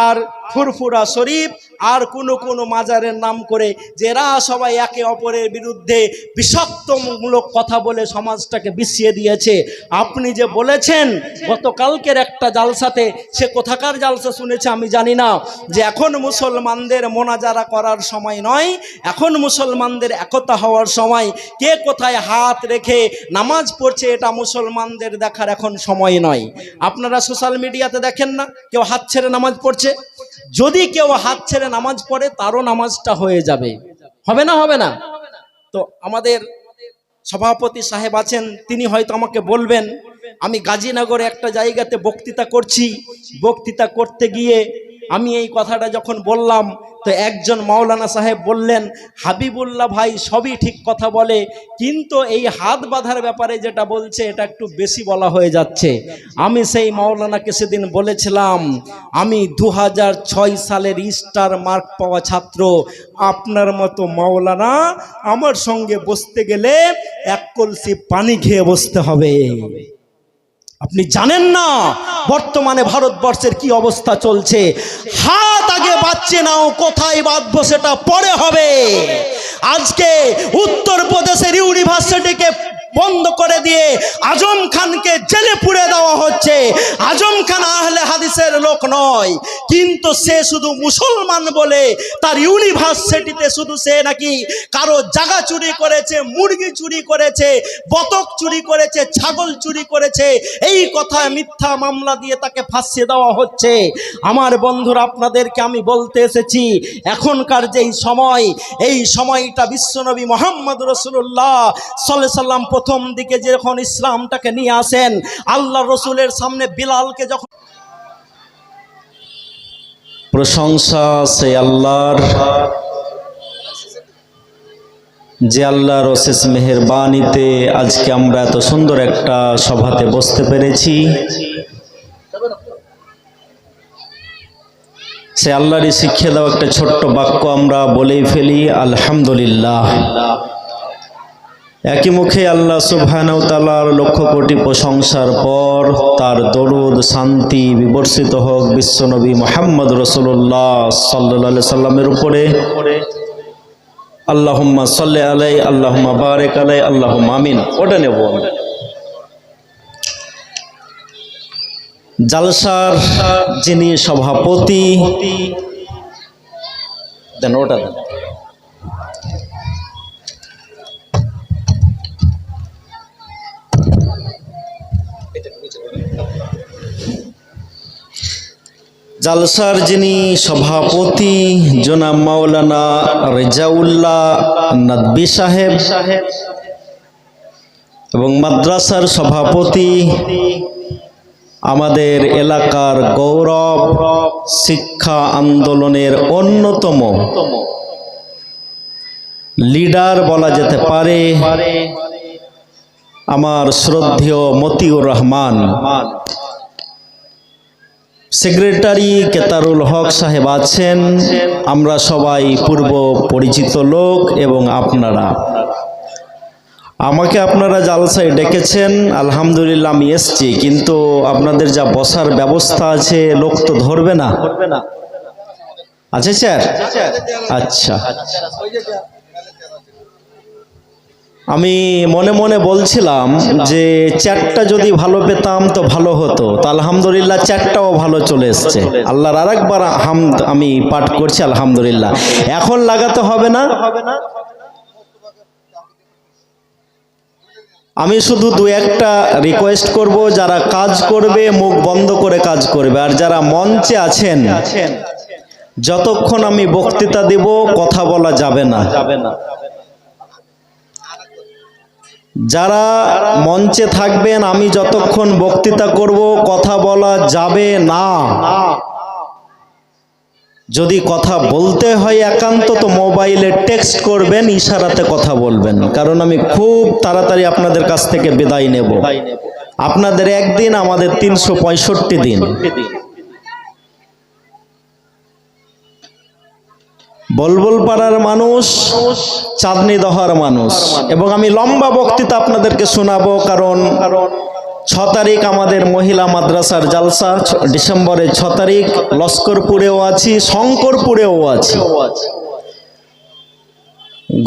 আর ফুরফুরা শরীফ আর কোনো মাজারের নাম করে, যেরা সবাই একে অপরের বিরুদ্ধে বিষাক্তমূলক কথা বলে সমাজটাকে বিছিয়ে দিয়েছে। আপনি যে বলেছেন গতকালকের একটা জালসাতে, সে কোথাকার জালসা শুনেছে আমি জানি না, যে এখন মুসলমানদের মোনাজারা করার সময় নয়, এখন মুসলমানদের একতা হওয়ার সময়। কে কোথায় হাত রেখে নামাজ পড়ছে এটা মুসলমানদের দেখার এখন সময় নয়। আপনারা সোশ্যাল মিডিয়াতে দেখেন না, কেউ হাত ছেড়ে নামাজ পড়ছে? যদি কেউ হাত ছেড়ে নামাজ পড়ে, তারও নামাজটা হয়ে যাবে, হবে না? হবে না? তো আমাদের সভাপতি সাহেব আছেন, তিনি হয়তো আমাকে বলবেন, আমি গাজীনগরে একটা জায়গাতে বক্তৃতা করছি, বক্তৃতা করতে গিয়ে আমি এই কথাটা যখন বললাম, তো একজন মাওলানা সাহেব বললেন, হাবিবুল্লাহ ভাই সবই ঠিক কথা বলে, কিন্তু এই হাত বাঁধার ব্যাপারে যেটা বলছে এটা একটু বেশি বলা হয়ে যাচ্ছে। আমি সেই মাওলানাকে সেদিন বলেছিলাম, আমি 2006 সালের স্টার মার্ক পাওয়া ছাত্র, আপনার মতো মাওলানা আমার সঙ্গে বসতে গেলে এক কলসি পানি খেয়ে বসতে হবে। আপনি জানেন না বর্তমানে ভারতবর্ষের কি অবস্থা চলছে। হাত আগে বাঁচছে নাও, কোথায় বাঁধবো সেটা পরে হবে। আজকে উত্তরপ্রদেশের ইউনিভার্সিটিকে বন্ধ করে দিয়ে আজম খানকে জেলে পুরে দেওয়া হচ্ছে। আজম খান আহলে হাদিসের লোক নয়, কিন্তু সে শুধু মুসলমান বলে তার ইউনিভার্সিটিতে শুধু সে নাকি কারো জায়গা চুরি করেছে, মুরগি চুরি করেছে, বতক চুরি করেছে, ছাগল চুরি করেছে, এই কথা মিথ্যা মামলা দিয়ে তাকে ফাঁসিয়ে দেওয়া হচ্ছে। আমার বন্ধুরা, আপনাদেরকে আমি বলতে এসেছি, এখনকার যেই সময়, এই সময়টা বিশ্বনবী মুহাম্মদ রাসূলুল্লাহ সাল্লাল্লাহু আলাইহি সাল্লাম প্রথম দিকে যখন ইসলামটাকে নিয়ে আসেন, আল্লাহ রসুলের সামনে বিলালকে যখন, প্রশংসা সে আল্লাহর, যে আল্লাহর অশেষ মেহেরবানিতে আজকে আমরা এত সুন্দর একটা সভাতে বসতে পেরেছি। সে আল্লাহরই শিক্ষা দেওয়া একটা ছোট্ট বাক্য আমরা বলেই ফেলি, আলহামদুলিল্লাহ। একই মুখে আল্লাহ সুবহানাহু ওয়া তাআলার লক্ষ কোটি প্রশংসার পর তার দরুদ শান্তি বিবর্ষিত হোক বিশ্বনবী মুহাম্মদ রাসূলুল্লাহ সাল্লাল্লাহু আলাইহি সাল্লামের উপরে। আল্লাহুম্মা সাল্লি আলাইহি, আল্লাহুম্মা বারিক আলাইহি, আল্লাহুম্মা আমিন। ওটা নেব জালসার যিনি সভাপতি, দেন ওটা দেন। জালসার যিনি সভাপতি জনাব মাওলানা রেজাউল্লাহ নদভী সাহেব এবং মাদ্রাসার সভাপতি, আমাদের এলাকার গৌরব, শিক্ষা আন্দোলনের অন্যতম লিডার বলা যেতে পারে, আমার শ্রদ্ধেয় মতিউর রহমান, সেক্রেটারি কেতারুল হক সাহেব আছেন, আমরা সবাই পূর্ব পরিচিত লোক এবং আপনারা আমাকে আপনারা জালসায় ডেকেছেন, আলহামদুলিল্লাহ আমি এসছি, কিন্তু আপনাদের যা বসার ব্যবস্থা আছে লোক তো ধরবে না, আছে স্যার? আচ্ছা, আমি মনে মনে বলছিলাম যে চেয়ারটা যদি ভালো পেতাম তো ভালো হতো, তো আলহামদুলিল্লাহ চেয়ারটাও ভালো চলে এসছে। আল্লাহর আরেকবার হামদ আমি পাঠ করছি আলহামদুলিল্লাহ। এখন লাগাতে হবে না, আমি শুধু দু একটা রিকোয়েস্ট করব, যারা কাজ করবে মুখ বন্ধ করে কাজ করবে, আর যারা মঞ্চে আছেন যতক্ষণ আমি বক্তৃতা দেব কথা বলা যাবে না। যারা মঞ্চে থাকবেন আমি যতক্ষণ বক্তৃতা করব কথা বলা যাবে না। যদি কথা বলতে হয় একান্ত তো মোবাইলে টেক্সট করবেন, ইশারাতে কথা বলবেন, কারণ আমি খুব তাড়াতাড়ি আপনাদের কাছ থেকে বিদায় নেব। আপনাদের একদিন, আমাদের 365 দিন। বলবল পাড়ার মানুষ, চাঁদনি দহার মানুষ, এবং আমি লম্বা বক্তৃতা আপনাদেরকে শোনাবো, কারণ 6 তারিখ আমাদের মহিলা মাদ্রাসার জালসা, ডিসেম্বরের 6 তারিখ লস্করপুরেও আছি, শঙ্করপুরেও আছি।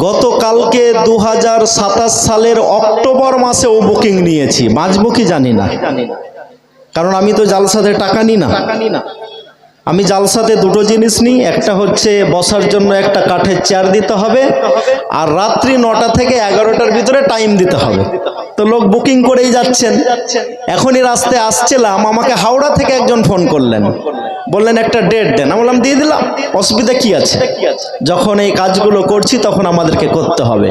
গতকালকে 2027 সালের অক্টোবর মাসেও বুকিং নিয়েছি, বাঁচবো কি জানি না, কারণ আমি তো জালসাতে টাকা নিই না। আমি জালসাতে দুটো জিনিস নিই, একটা হচ্ছে বসার জন্য একটা কাঠের চেয়ার দিতে হবে, আর রাত্রি 9টা থেকে 11টার ভিতরে টাইম দিতে হবে। তো লোক বুকিং করেই যাচ্ছেন। এখনই রাস্তায় আসছিলাম, আমাকে হাওড়া থেকে একজন ফোন করলেন, বললেন একটা ডেট দেন। আমি বললাম দিয়ে দিলাম, অসুবিধা কি আছে, যখন এই কাজগুলো করছি তখন আমাদেরকে করতে হবে।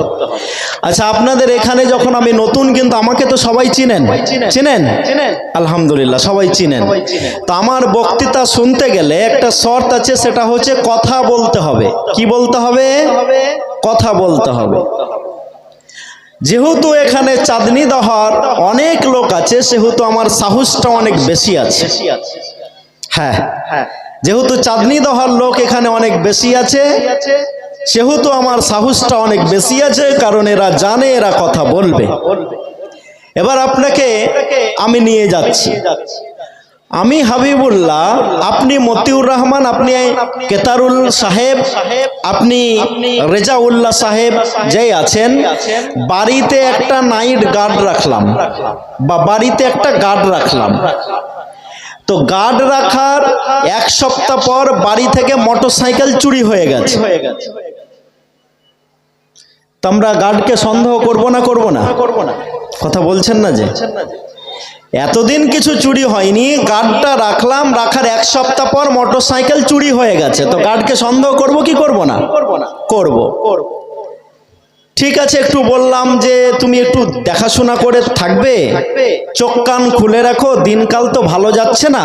আচ্ছা, আপনাদের এখানে যখন আমি নতুন, কিন্তু আমাকে তো সবাই চিনেন, আলহামদুলিল্লাহ সবাই চিনেন। তো আমার বক্তৃতা শুনতে গেলে একটা শর্ত আছে, সেটা হচ্ছে কথা বলতে হবে। কি বলতে হবে? কথা বলতে হবে। যেহেতু এখানে চাঁদনি দহার অনেক লোক আছে, সেহেতু আমার সাহসটা অনেক বেশি আছে। হ্যাঁ, যেহেতু চাঁদনি দহার লোক এখানে অনেক বেশি আছে, সেহেতু আমার সাহসটা অনেক বেশি আছে, কারণ এরা জানে এরা কথা বলবে। এবার আপনাকে আমি নিয়ে যাচ্ছি। আমি হাবিবুল্লাহ, আপনি মতিউর রহমান, আপনি কেতারুল সাহেব, আপনি রেজাউল্লাহ সাহেব যেই আছেন, বাড়িতে একটা নাইট গার্ড রাখলাম, বা বাড়িতে একটা গার্ড রাখলাম। তো গার্ড রাখার 1 সপ্তাহ পর বাড়ি থেকে মোটরসাইকেল চুরি হয়ে গেছে। তো আমরা গার্ডকে সন্দেহ করব না? কথা বলছেন না যে? এতদিন কিছু চুরি হয়নি, গার্ডটা রাখলাম, রাখার 1 সপ্তাহ পর মোটরসাইকেল চুরি হয়ে গেছে। তো গার্ডকে সন্দেহ করব কি করব না? করব। ঠিক আছে, একটু বললাম যে তুমি একটু দেখাশোনা করে থাকবে, চোখ কান খুলে রাখো, দিনকাল তো ভালো যাচ্ছে না।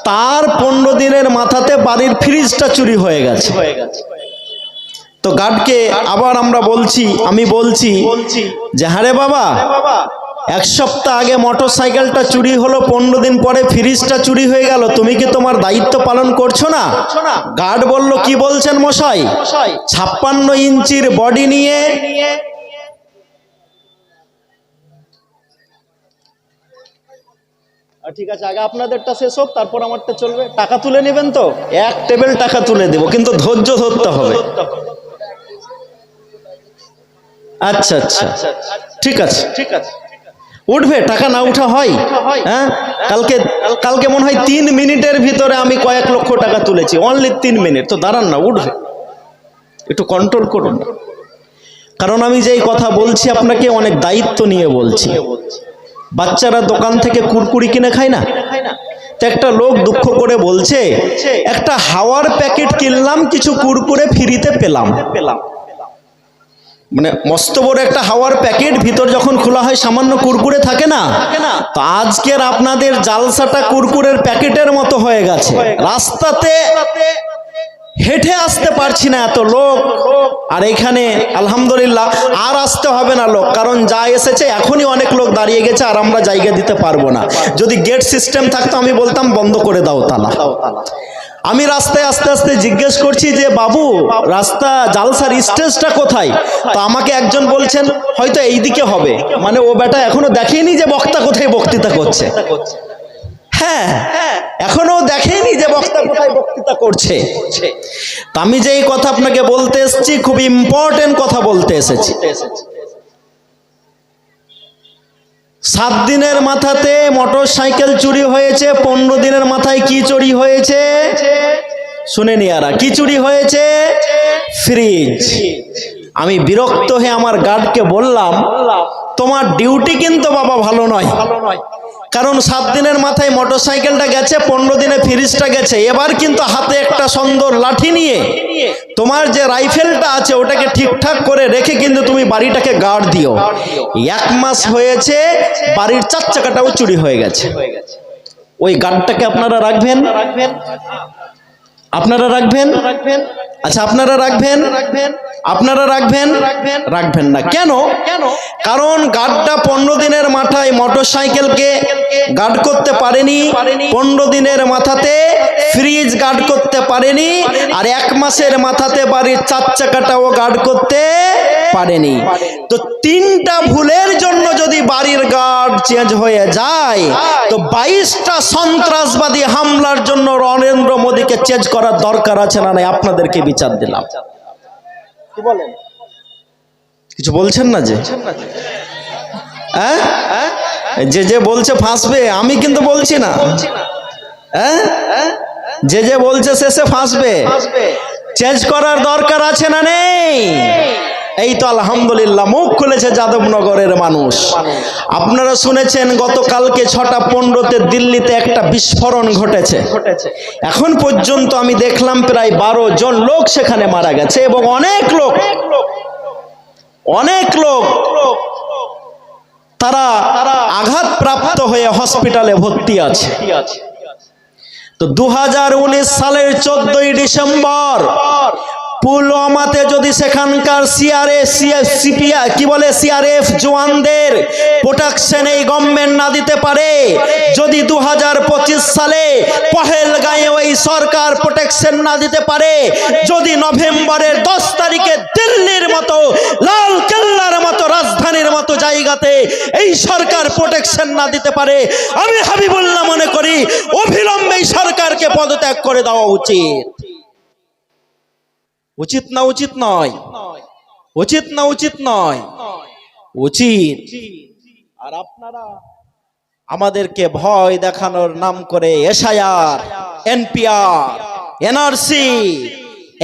তার 15 দিনের মাথাতে বাড়ির ফ্রিজটা চুরি হয়ে গেছে। তো গার্ডকে আবার আমি বলছি যে হ্যাঁ রে বাবা, 1 সপ্তাহ আগে মোটরসাইকেলটা চুরি হলো, 15 দিন পরে ফ্রিজটা চুরি হয়ে গেল, তুমি কি তোমার দায়িত্ব পালন করছো না? গার্ড বলল, কি বলছেন মশাই? 56 ইঞ্চির বডি নিয়ে ঠিক আছে, আগে আপনাদেরটা শেষ হোক, তারপর আমারটা চলবে। টাকা তুলে নেবেন তো? 1 টেবিল টাকা তুলে দেব, কিন্তু ধৈর্য ধরতে হবে। আচ্ছা, ঠিক আছে, উঠবে, টাকা না উঠা হয়? হ্যাঁ, কালকে মনে হয় 3 মিনিটের ভিতরে আমি কয়েক লক্ষ টাকা তুলেছি, অনলি 3 মিনিট। তো দাঁড়ান না, উঠবে, একটু কন্ট্রোল করুন, কারণ আমি যেই কথা বলছি আপনাকে অনেক দায়িত্ব নিয়ে বলছি। বাচ্চারা দোকান থেকে কুরকুরি কিনে খায় না? তো একটা লোক দুঃখ করে বলছে, একটা হাওয়ার প্যাকেট কিনলাম, কিছু কুরকুরে ফ্রিতে পেলাম। মানে মস্ত বড় একটা হাওয়ার প্যাকেট, ভিতর যখন খোলা হয় সামান্য কুরকুরে থাকে না? তো আজকের আপনাদের জালসাটা কুরকুরের প্যাকেটের মতো হয়ে গেছে। রাস্তাতে হেঁটে আসতে পারছি না এত লোক। আর এখানে আলহামদুলিল্লাহ আর আসতে হবে না লোক, কারণ যা এসেছে এখনই অনেক লোক দাঁড়িয়ে গেছে আর আমরা জায়গা দিতে পারবো না। যদি গেট সিস্টেম থাকতো আমি বলতাম বন্ধ করে দাও তালা। আমি রাস্তায় আস্তে আস্তে জিজ্ঞেস করছি যে বাবু রাস্তা জালসার স্টেজটা কোথায়? তো আমাকে একজন বলছেন হয়তো এইদিকে হবে, মানে ও বেটা এখনো দেখেনি যে বক্তা কোথায় বক্তৃতা করছে। হ্যাঁ, এখনো দেখেনি যে বক্তা কোথায় বক্তৃতা করছে। তা আমি যে এই কথা আপনাকে বলতে এসেছি, খুব ইম্পর্টেন্ট কথা বলতে এসেছি। 7 দিনের মাথাতে মোটর সাইকেল চুরি হয়েছে, 15 দিনের মাথায় কি চুরি হয়েছে শুনেনি আরা? কি চুরি হয়েছে? ফ্রিজ। আমি বিরক্ত হয়ে আমার গার্ডকে বললাম, তোমার ডিউটি কিন্তু বাবা ভালো নয়, কারণ 7 দিনের মাথায় মোটর সাইকেলটা গেছে, 15 দিনে ফ্রিজটা গেছে, এবার কিন্তু হাতে একটা সুন্দর লাঠি নিয়ে তোমার যে রাইফেলটা আছে ওটাকে ঠিকঠাক করে রেখে কিন্তু তুমি বাড়িটাকে গার্ড দিও। 1 মাস হয়েছে বাড়ির 4 চাকাটাও চুরি হয়ে গেছে। ওই গার্ডটাকে আপনারা রাখবেন? আপনারা রাখবেন? আচ্ছা আপনারা রাখবেন? আপনারা রাখবেন? রাখবেন না কেন? কারণ গার্ডটা 15 দিনের মাথায় মোটর সাইকেলকে গার্ড করতে পারেনি, 15 দিনের মাথাতে ফ্রিজ গার্ড করতে পারেনি, আর 1 মাসের মাথাতে বাড়ির 4 চাকাটাও গার্ড করতে পারেনি। তো 3টা ভুলের জন্য যদি বাড়ির গার্ড চেঞ্জ হয়ে যায়, তো 22টা সন্ত্রাসবাদী হামলার জন্য নরেন্দ্র মোদীকে চেঞ্জ করার দরকার আছে না? নাই আপনাদেরকে বিচার দিলাম। কি বলেন? কিছু বলছেন না যে? যে বলছে ফাঁসবে, আমি কিন্তু বলছি না। যে বলছে শেষে ফাঁসবে, চেঞ্জ করার দরকার আছে না নেই? এই তো আলহামদুলিল্লাহ মুখ খুলেছে যাদবনগরের মানুষ। আপনারা শুনেছেন গতকালকে 6টা 15-তে দিল্লিতে একটা বিস্ফোরণ ঘটেছে। এখন পর্যন্ত আমি দেখলাম প্রায় 12 জন লোক সেখানে মারা গেছে এবং অনেক লোক তারা আঘাতপ্রাপ্ত হয়ে হসপিটালে ভর্তি আছে। তো 2019 সালের 14ই ডিসেম্বর পুলওয়ামাতে যদি সেখানকার সিআরএফ জওয়ানদের প্রোটেকশন এই গভর্নমেন্ট না দিতে পারে, যদি 2025 সালে পহেলগাঁয়ে ওই সরকার প্রোটেকশন না দিতে পারে, যদি নভেম্বরের 10 তারিখে দিল্লির মতো লাল কেল্লার মতো রাজধানীর মতো জায়গাতে এই সরকার প্রোটেকশন না দিতে পারে, আমি হাবিবুল্লাহ মনে করি অবিলম্বে এই সরকারকে পদত্যাগ করে দেওয়া উচিত। উচিত না উচিত নয়? উচিত না উচিত নয়? উচিত। আর আপনারা আমাদেরকে ভয় দেখানোর নাম করে এসআইআর, এনপিআর, এনআরসি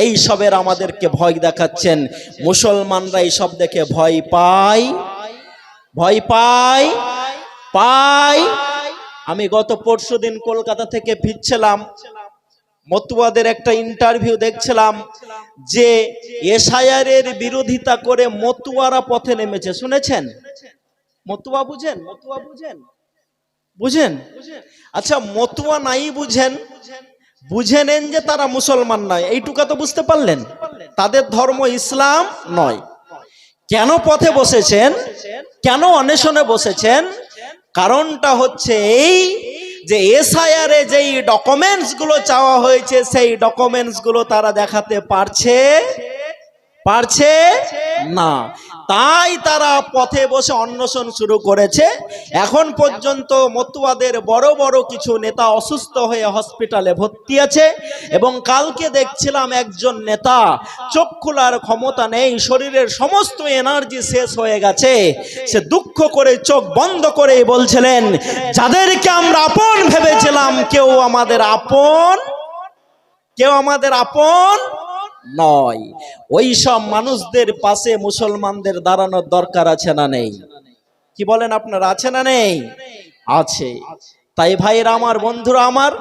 এই সবের আমাদেরকে ভয় দেখাচ্ছেন। মুসলমানরা এই সব দেখে ভয় পায়। আমি গত পরশুদিন কলকাতা থেকে ফিরছিলাম, মতুয়াদের একটা ইন্টারভিউ দেখছিলাম যে এসআইআর এর বিরোধিতা করে মতুয়ারা পথে নেমেছে। শুনেছেন? মতুয়া বুঝেন? আচ্ছা মতুয়া নাই বুঝে নেন যে তারা মুসলমান নয়, এইটুকা তো বুঝতে পারলেন? তাদের ধর্ম ইসলাম নয়। কেন পথে বসেছেন, কেন অনশনে বসেছেন? কারণটা হচ্ছে এই যে এসআইআর এ যেই ডকুমেন্টস গুলো চাওয়া হয়েছে সেই ডকুমেন্টস গুলো তারা দেখাতে পারছে না, তাই তারা পথে বসে অনশন শুরু করেছে। এখন পর্যন্ত মতুয়াদের বড় বড় কিছু নেতা অসুস্থ হয়ে হসপিটালে ভর্তি আছে এবং কালকে দেখছিলাম একজন নেতা চোখ খোলার ক্ষমতা নেই, শরীরের সমস্ত এনার্জি শেষ হয়ে গেছে, সে দুঃখ করে চোখ বন্ধ করে বলছিলেন যাদেরকে আমরা আপন ভেবেছিলাম কেউ আমাদের আপন নয়। ওই সব মানুষদের পাশে মুসলমানদের দাঁড়ানোর দরকার আছে না নেই? কি বলেন আপনারা, আছে না নেই? আছে। তাই ভাইরা আমার, বন্ধুরা আমার,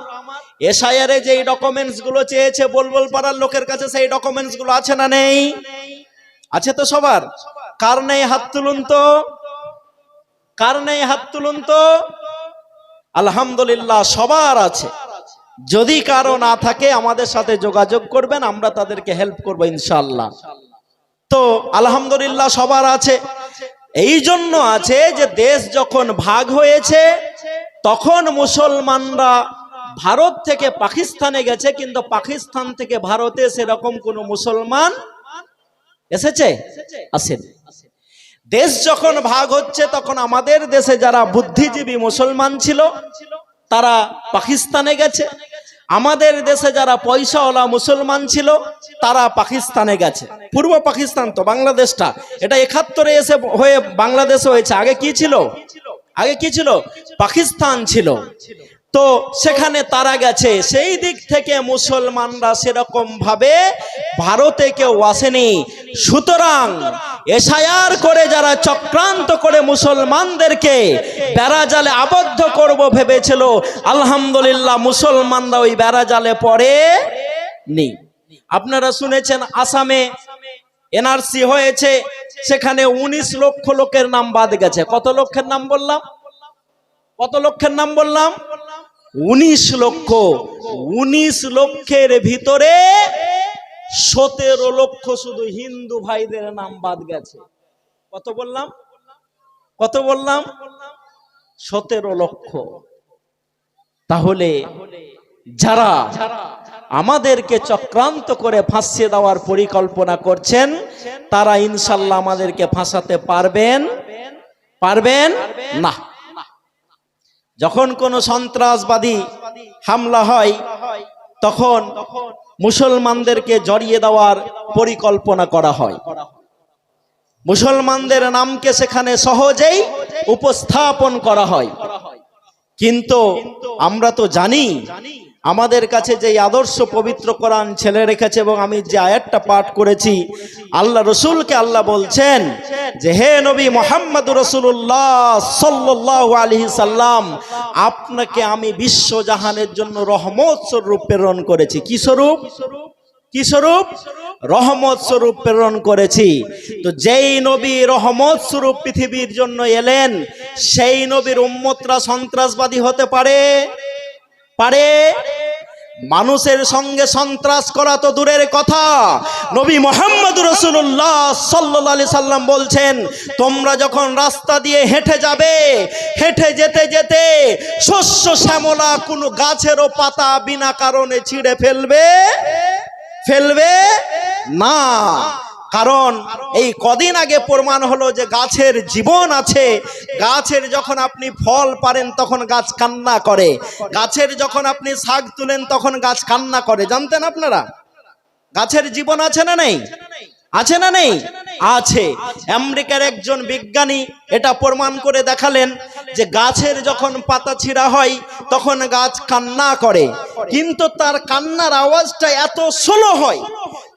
এসআইআর এ যে ডকুমেন্টস গুলো চেয়েছে বলবল পাড়ার লোকের কাছে, সেই ডকুমেন্টস গুলো আছে না নেই? আছে তো সবার? কার নেই হাত তুলুন তো। আলহামদুলিল্লাহ সবার আছে। যদি কারো না থাকে আমাদের সাথে যোগাযোগ করবেন, আমরা তাদেরকে হেল্প করব ইনশাআল্লাহ। তো আলহামদুলিল্লাহ সবার আছে। এই জন্য আছে যে দেশ যখন ভাগ হয়েছে তখন মুসলমানরা ভারত থেকে পাকিস্তানে গেছে, কিন্তু পাকিস্তান থেকে ভারতে সেরকম কোনো মুসলমান এসেছে? আসেনি। দেশ যখন ভাগ হচ্ছে তখন আমাদের দেশে যারা বুদ্ধিজীবী মুসলমান ছিল তারা পাকিস্তানে গেছে, আমাদের দেশে যারা পয়সাওয়ালা মুসলমান ছিল তারা পাকিস্তানে গেছে। পূর্ব পাকিস্তান তো বাংলাদেশটা, এটা 71-এ এসে হয়ে বাংলাদেশে হয়েছে। আগে কি ছিল? আগে কি ছিল? পাকিস্তান ছিল। তো সেখানে তারা গেছে। সেই দিক থেকে মুসলমানরা সেরকম ভাবে ভারতে কেউ আসেনি। সুতরাং এশায়ার করে যারা চক্রান্ত করে মুসলমানদেরকে বেড়াজালে আবদ্ধ করব ভেবেছিল, আলহামদুলিল্লাহ মুসলমানরা ওই বেড়াজালে পড়ে নি। আপনারা শুনেছেন আসামে এনআরসি হয়েছে, সেখানে 19 লক্ষ লোকের নাম বাদ গেছে। কত লক্ষের নাম বললাম? কত লক্ষের নাম বললাম? 19 লক্ষ। 19 লক্ষের ভিতরে 17 লক্ষ শুধু হিন্দু ভাইদের নাম বাদ গেছে। কত বললাম? কত বললাম? 17 লক্ষ। তাহলে যারা আমাদেরকে চক্রান্ত করে ফাঁসিয়ে দেওয়ার পরিকল্পনা করছেন তারা ইনশাআল্লাহ আমাদেরকে ফাঁসাতে পারবেন? পারবেন না। যখন কোনো সন্ত্রাসবাদী হামলা হয় তখন মুসলমানদেরকে জড়িয়ে দেওয়ার পরিকল্পনা করা হয়। মুসলমানদের নামকে সেখানে সহজেই উপস্থাপন করা হয়। কিন্তু আমরা তো জানি আমাদের কাছে যে আদর্শ পবিত্র কোরআন ছেলে রেখেছে, এবং আমি যে আয়াতটা পাঠ করেছি, আল্লাহ রসুলকে আল্লাহ বলছেন যে হে নবী মুহাম্মদুর রাসূলুল্লাহ সাল্লাল্লাহু আলাইহি সাল্লাম, আপনাকে আমি বিশ্বজাহানের জন্য রহমত স্বরূপ প্রেরণ করেছি। কি স্বরূপ? কি স্বরূপ? রহমত স্বরূপ প্রেরণ করেছি। তো যেই নবী রহমত স্বরূপ পৃথিবীর জন্য এলেন, সেই নবীর উম্মতরা সন্ত্রাসবাদী হতে পারে? পারে? মানুষের সঙ্গে সন্ত্রাস করা তো দূরের কথা, নবী মুহাম্মদুর রাসূলুল্লাহ সাল্লাল্লাহু আলাইহি সাল্লাম বলছেন, তোমরা যখন রাস্তা দিয়ে হেঁটে যাবে, হেঁটে যেতে যেতে শস্য শ্যামলা কোনো গাছেরও পাতা বিনা কারণে ছিঁড়ে ফেলবে না। কারণ এই কদিন আগে প্রমাণ হলো যে গাছের জীবন আছে। গাছের যখন আপনি ফল পারেন তখন গাছ কান্না করে, গাছের যখন আপনি শাক তুলেন তখন গাছ কান্না করে। জানতেন আপনারা? গাছের জীবন আছে না নেই? আছে না নেই? আছে। আমেরিকার একজন বিজ্ঞানী এটা প্রমাণ করে দেখালেন যে গাছের যখন পাতা ছিঁড়া হয় তখন গাছ কান্না করে, কিন্তু তার কান্নার আওয়াজটা এত স্লো হয়,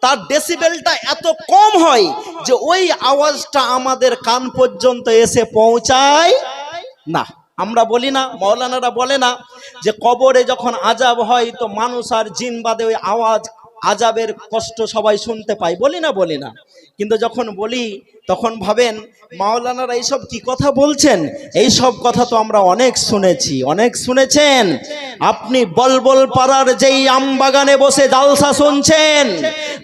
তার ডেসিবেলটা এত কম হয় যে ওই আওয়াজটা আমাদের কান পর্যন্ত এসে পৌঁছায় না। আমরা বলি না, মাওলানারা বলে না যে কবরে যখন আযাব হয় তো মানুষ আর জিন বাদে ওই আওয়াজ আযাবের কষ্ট সবাই শুনতে পায়, বলি না? বলি না। কিন্তু যখন বলি তখন ভাবেন মাওলানারা এইসব কি কথা বলছেন। এই সব কথা তো আমরা অনেক শুনেছি, অনেক শুনেছেন। আপনি বলবল পাড়ার যেই আম বাগানে বসে জালসা শুনছেন,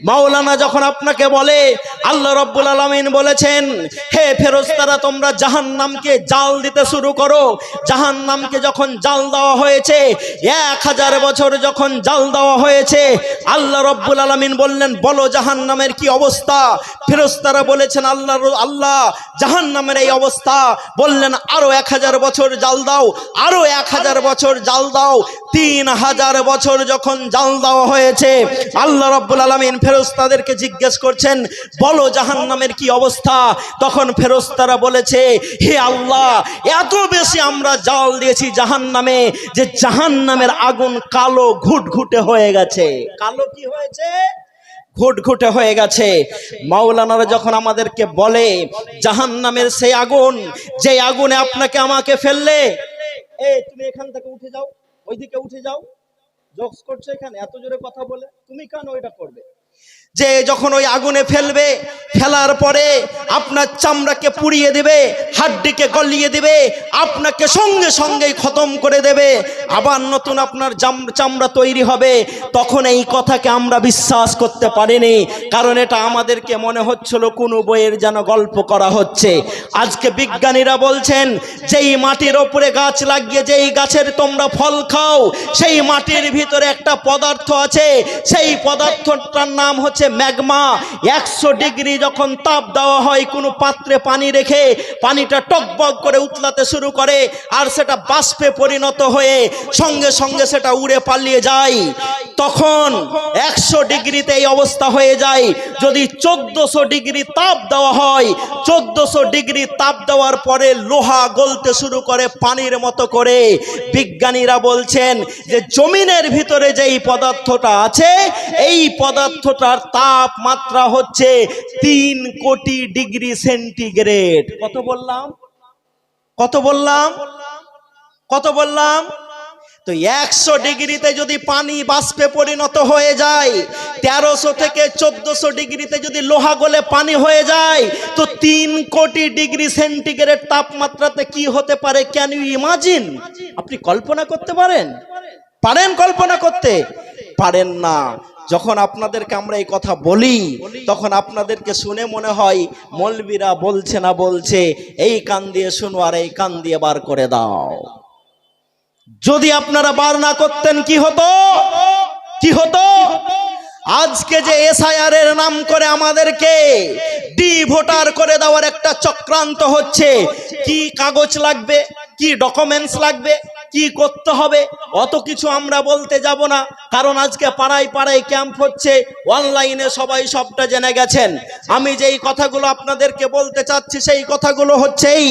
মাওলানা যখন আপনাকে বলে আল্লাহ রাব্বুল আলামিন বলেছেন হে ফেরেশতারা তোমরা জাহান্নামকে জাল দিতে শুরু করো। জাহান্নামকে যখন জাল দেওয়া হয়েছে, 1000 বছর যখন জাল দেওয়া হয়েছে, আল্লাহ রাব্বুল আলামিন বললেন বলো জাহান্নামের কি অবস্থা। ফেরেশতারা বলেছেন আল্লাহ জাহান্নামের এই অবস্থা। বললেন আরো 1000 বছর জাল দাও, আরো 1000 বছর জাল দাও। 3000 বছর যখন জাল দেওয়া হয়েছে, আল্লাহ রাব্বুল আলামিন ফেরেশতাদেরকে জিজ্ঞেস করছেন বলো জাহান্নামের কি অবস্থা। তখন ফেরেশতারা বলেছে হে আল্লাহ এত বেশি আমরা জাল দিয়েছি জাহান্নামে যে জাহান্নামের আগুন কালো ঘুটঘুটে হয়ে গেছে। কালো কি হয়েছে? ঘুটঘুটে হয়ে গেছে। মাওলানারা যখন আমাদেরকে বলে জাহান্নামের সেই আগুন, যে আগুনে আপনাকে আমাকে ফেললে, এই তুমি এখান থেকে উঠে যাও, ওইদিকে উঠে যাও, জোকস করছে এখানে এত জোরে কথা বলে, তুমি কেন ওইটা করবে? যে যখন ওই আগুনে ফেলবে, ফেলার পরে আপনার চামড়াকে পুড়িয়ে দেবে, হাড্ডিকে গলিয়ে দেবে, আপনাকে সঙ্গে সঙ্গেই খতম করে দেবে, আবার নতুন আপনার চামড়া তৈরি হবে। তখন এই কথাকে আমরা বিশ্বাস করতে পারিনি, কারণ এটা আমাদেরকে মনে হচ্ছিল কোনো বইয়ের যেন গল্প করা হচ্ছে। আজকে বিজ্ঞানীরা বলছেন যেই মাটির ওপরে গাছ লাগিয়ে যেই গাছের তোমরা ফল খাও, সেই মাটির ভিতরে একটা পদার্থ আছে, সেই পদার্থটার নাম হচ্ছে ম্যাগমা। 100 ডিগ্রি যখন তাপ দেওয়া হয় কোনো পাত্রে পানি রেখে, পানিটা টকবক করে উতলাতে শুরু করে, আর সেটা বাষ্পে পরিণত হয়ে সঙ্গে সঙ্গে সেটা উড়ে পালিয়ে যায়। তখন 100 ডিগ্রিতে এই অবস্থা হয়ে যায়। যদি 1400 ডিগ্রি তাপ দেওয়া হয়, 1400 ডিগ্রি তাপ দেওয়ার পরে লোহা গলতে শুরু করে পানির মতো করে। বিজ্ঞানীরা বলছেন যে জমিনের ভিতরে যেই পদার্থটা আছে, এই পদার্থটার তাপমাত্রা হচ্ছে 3 কোটি ডিগ্রি সেন্টিগ্রেড। কত বললাম? কত বললাম? কত বললাম? তো 100 ডিগ্রিতে যদি পানি বাষ্পে পরিণত হয়ে যায়, 1300 থেকে 1400 ডিগ্রিতে যদি লোহা গলে পানি হয়ে যায়, তো 3 কোটি ডিগ্রি সেন্টিগ্রেড তাপমাত্রাতে কি হতে পারে? Can you imagine? আপনি কল্পনা করতে পারেন? পারেন কল্পনা করতে? পারেন না। যখন আপনাদেরকে আমরা এই কথা বলি, তখন আপনাদেরকে শুনে মনে হয় মৌলবীরা বলছে না বলছে, এই কান দিয়ে শুনো আর এই কান দিয়ে বার করে দাও। যদি আপনারা বার না করতেন কি হতো? কি হতো? আজকে যে এসআইআর এর নাম করে আমাদেরকে ডি ভোটার করে দেওয়ার একটা চক্রান্ত হচ্ছে, কি কাগজ লাগবে, কি ডকুমেন্টস লাগবে, কি করতে হবে, অত কিছু আমরা বলতে যাব না, কারণ আজকে পাড়ায় পাড়ায় ক্যাম্প হচ্ছে, অনলাইনে সবাই সবটা জেনে গেছেন। আমি যেই কথাগুলো আপনাদেরকে বলতে চাচ্ছি সেই কথাগুলো হচ্ছে এই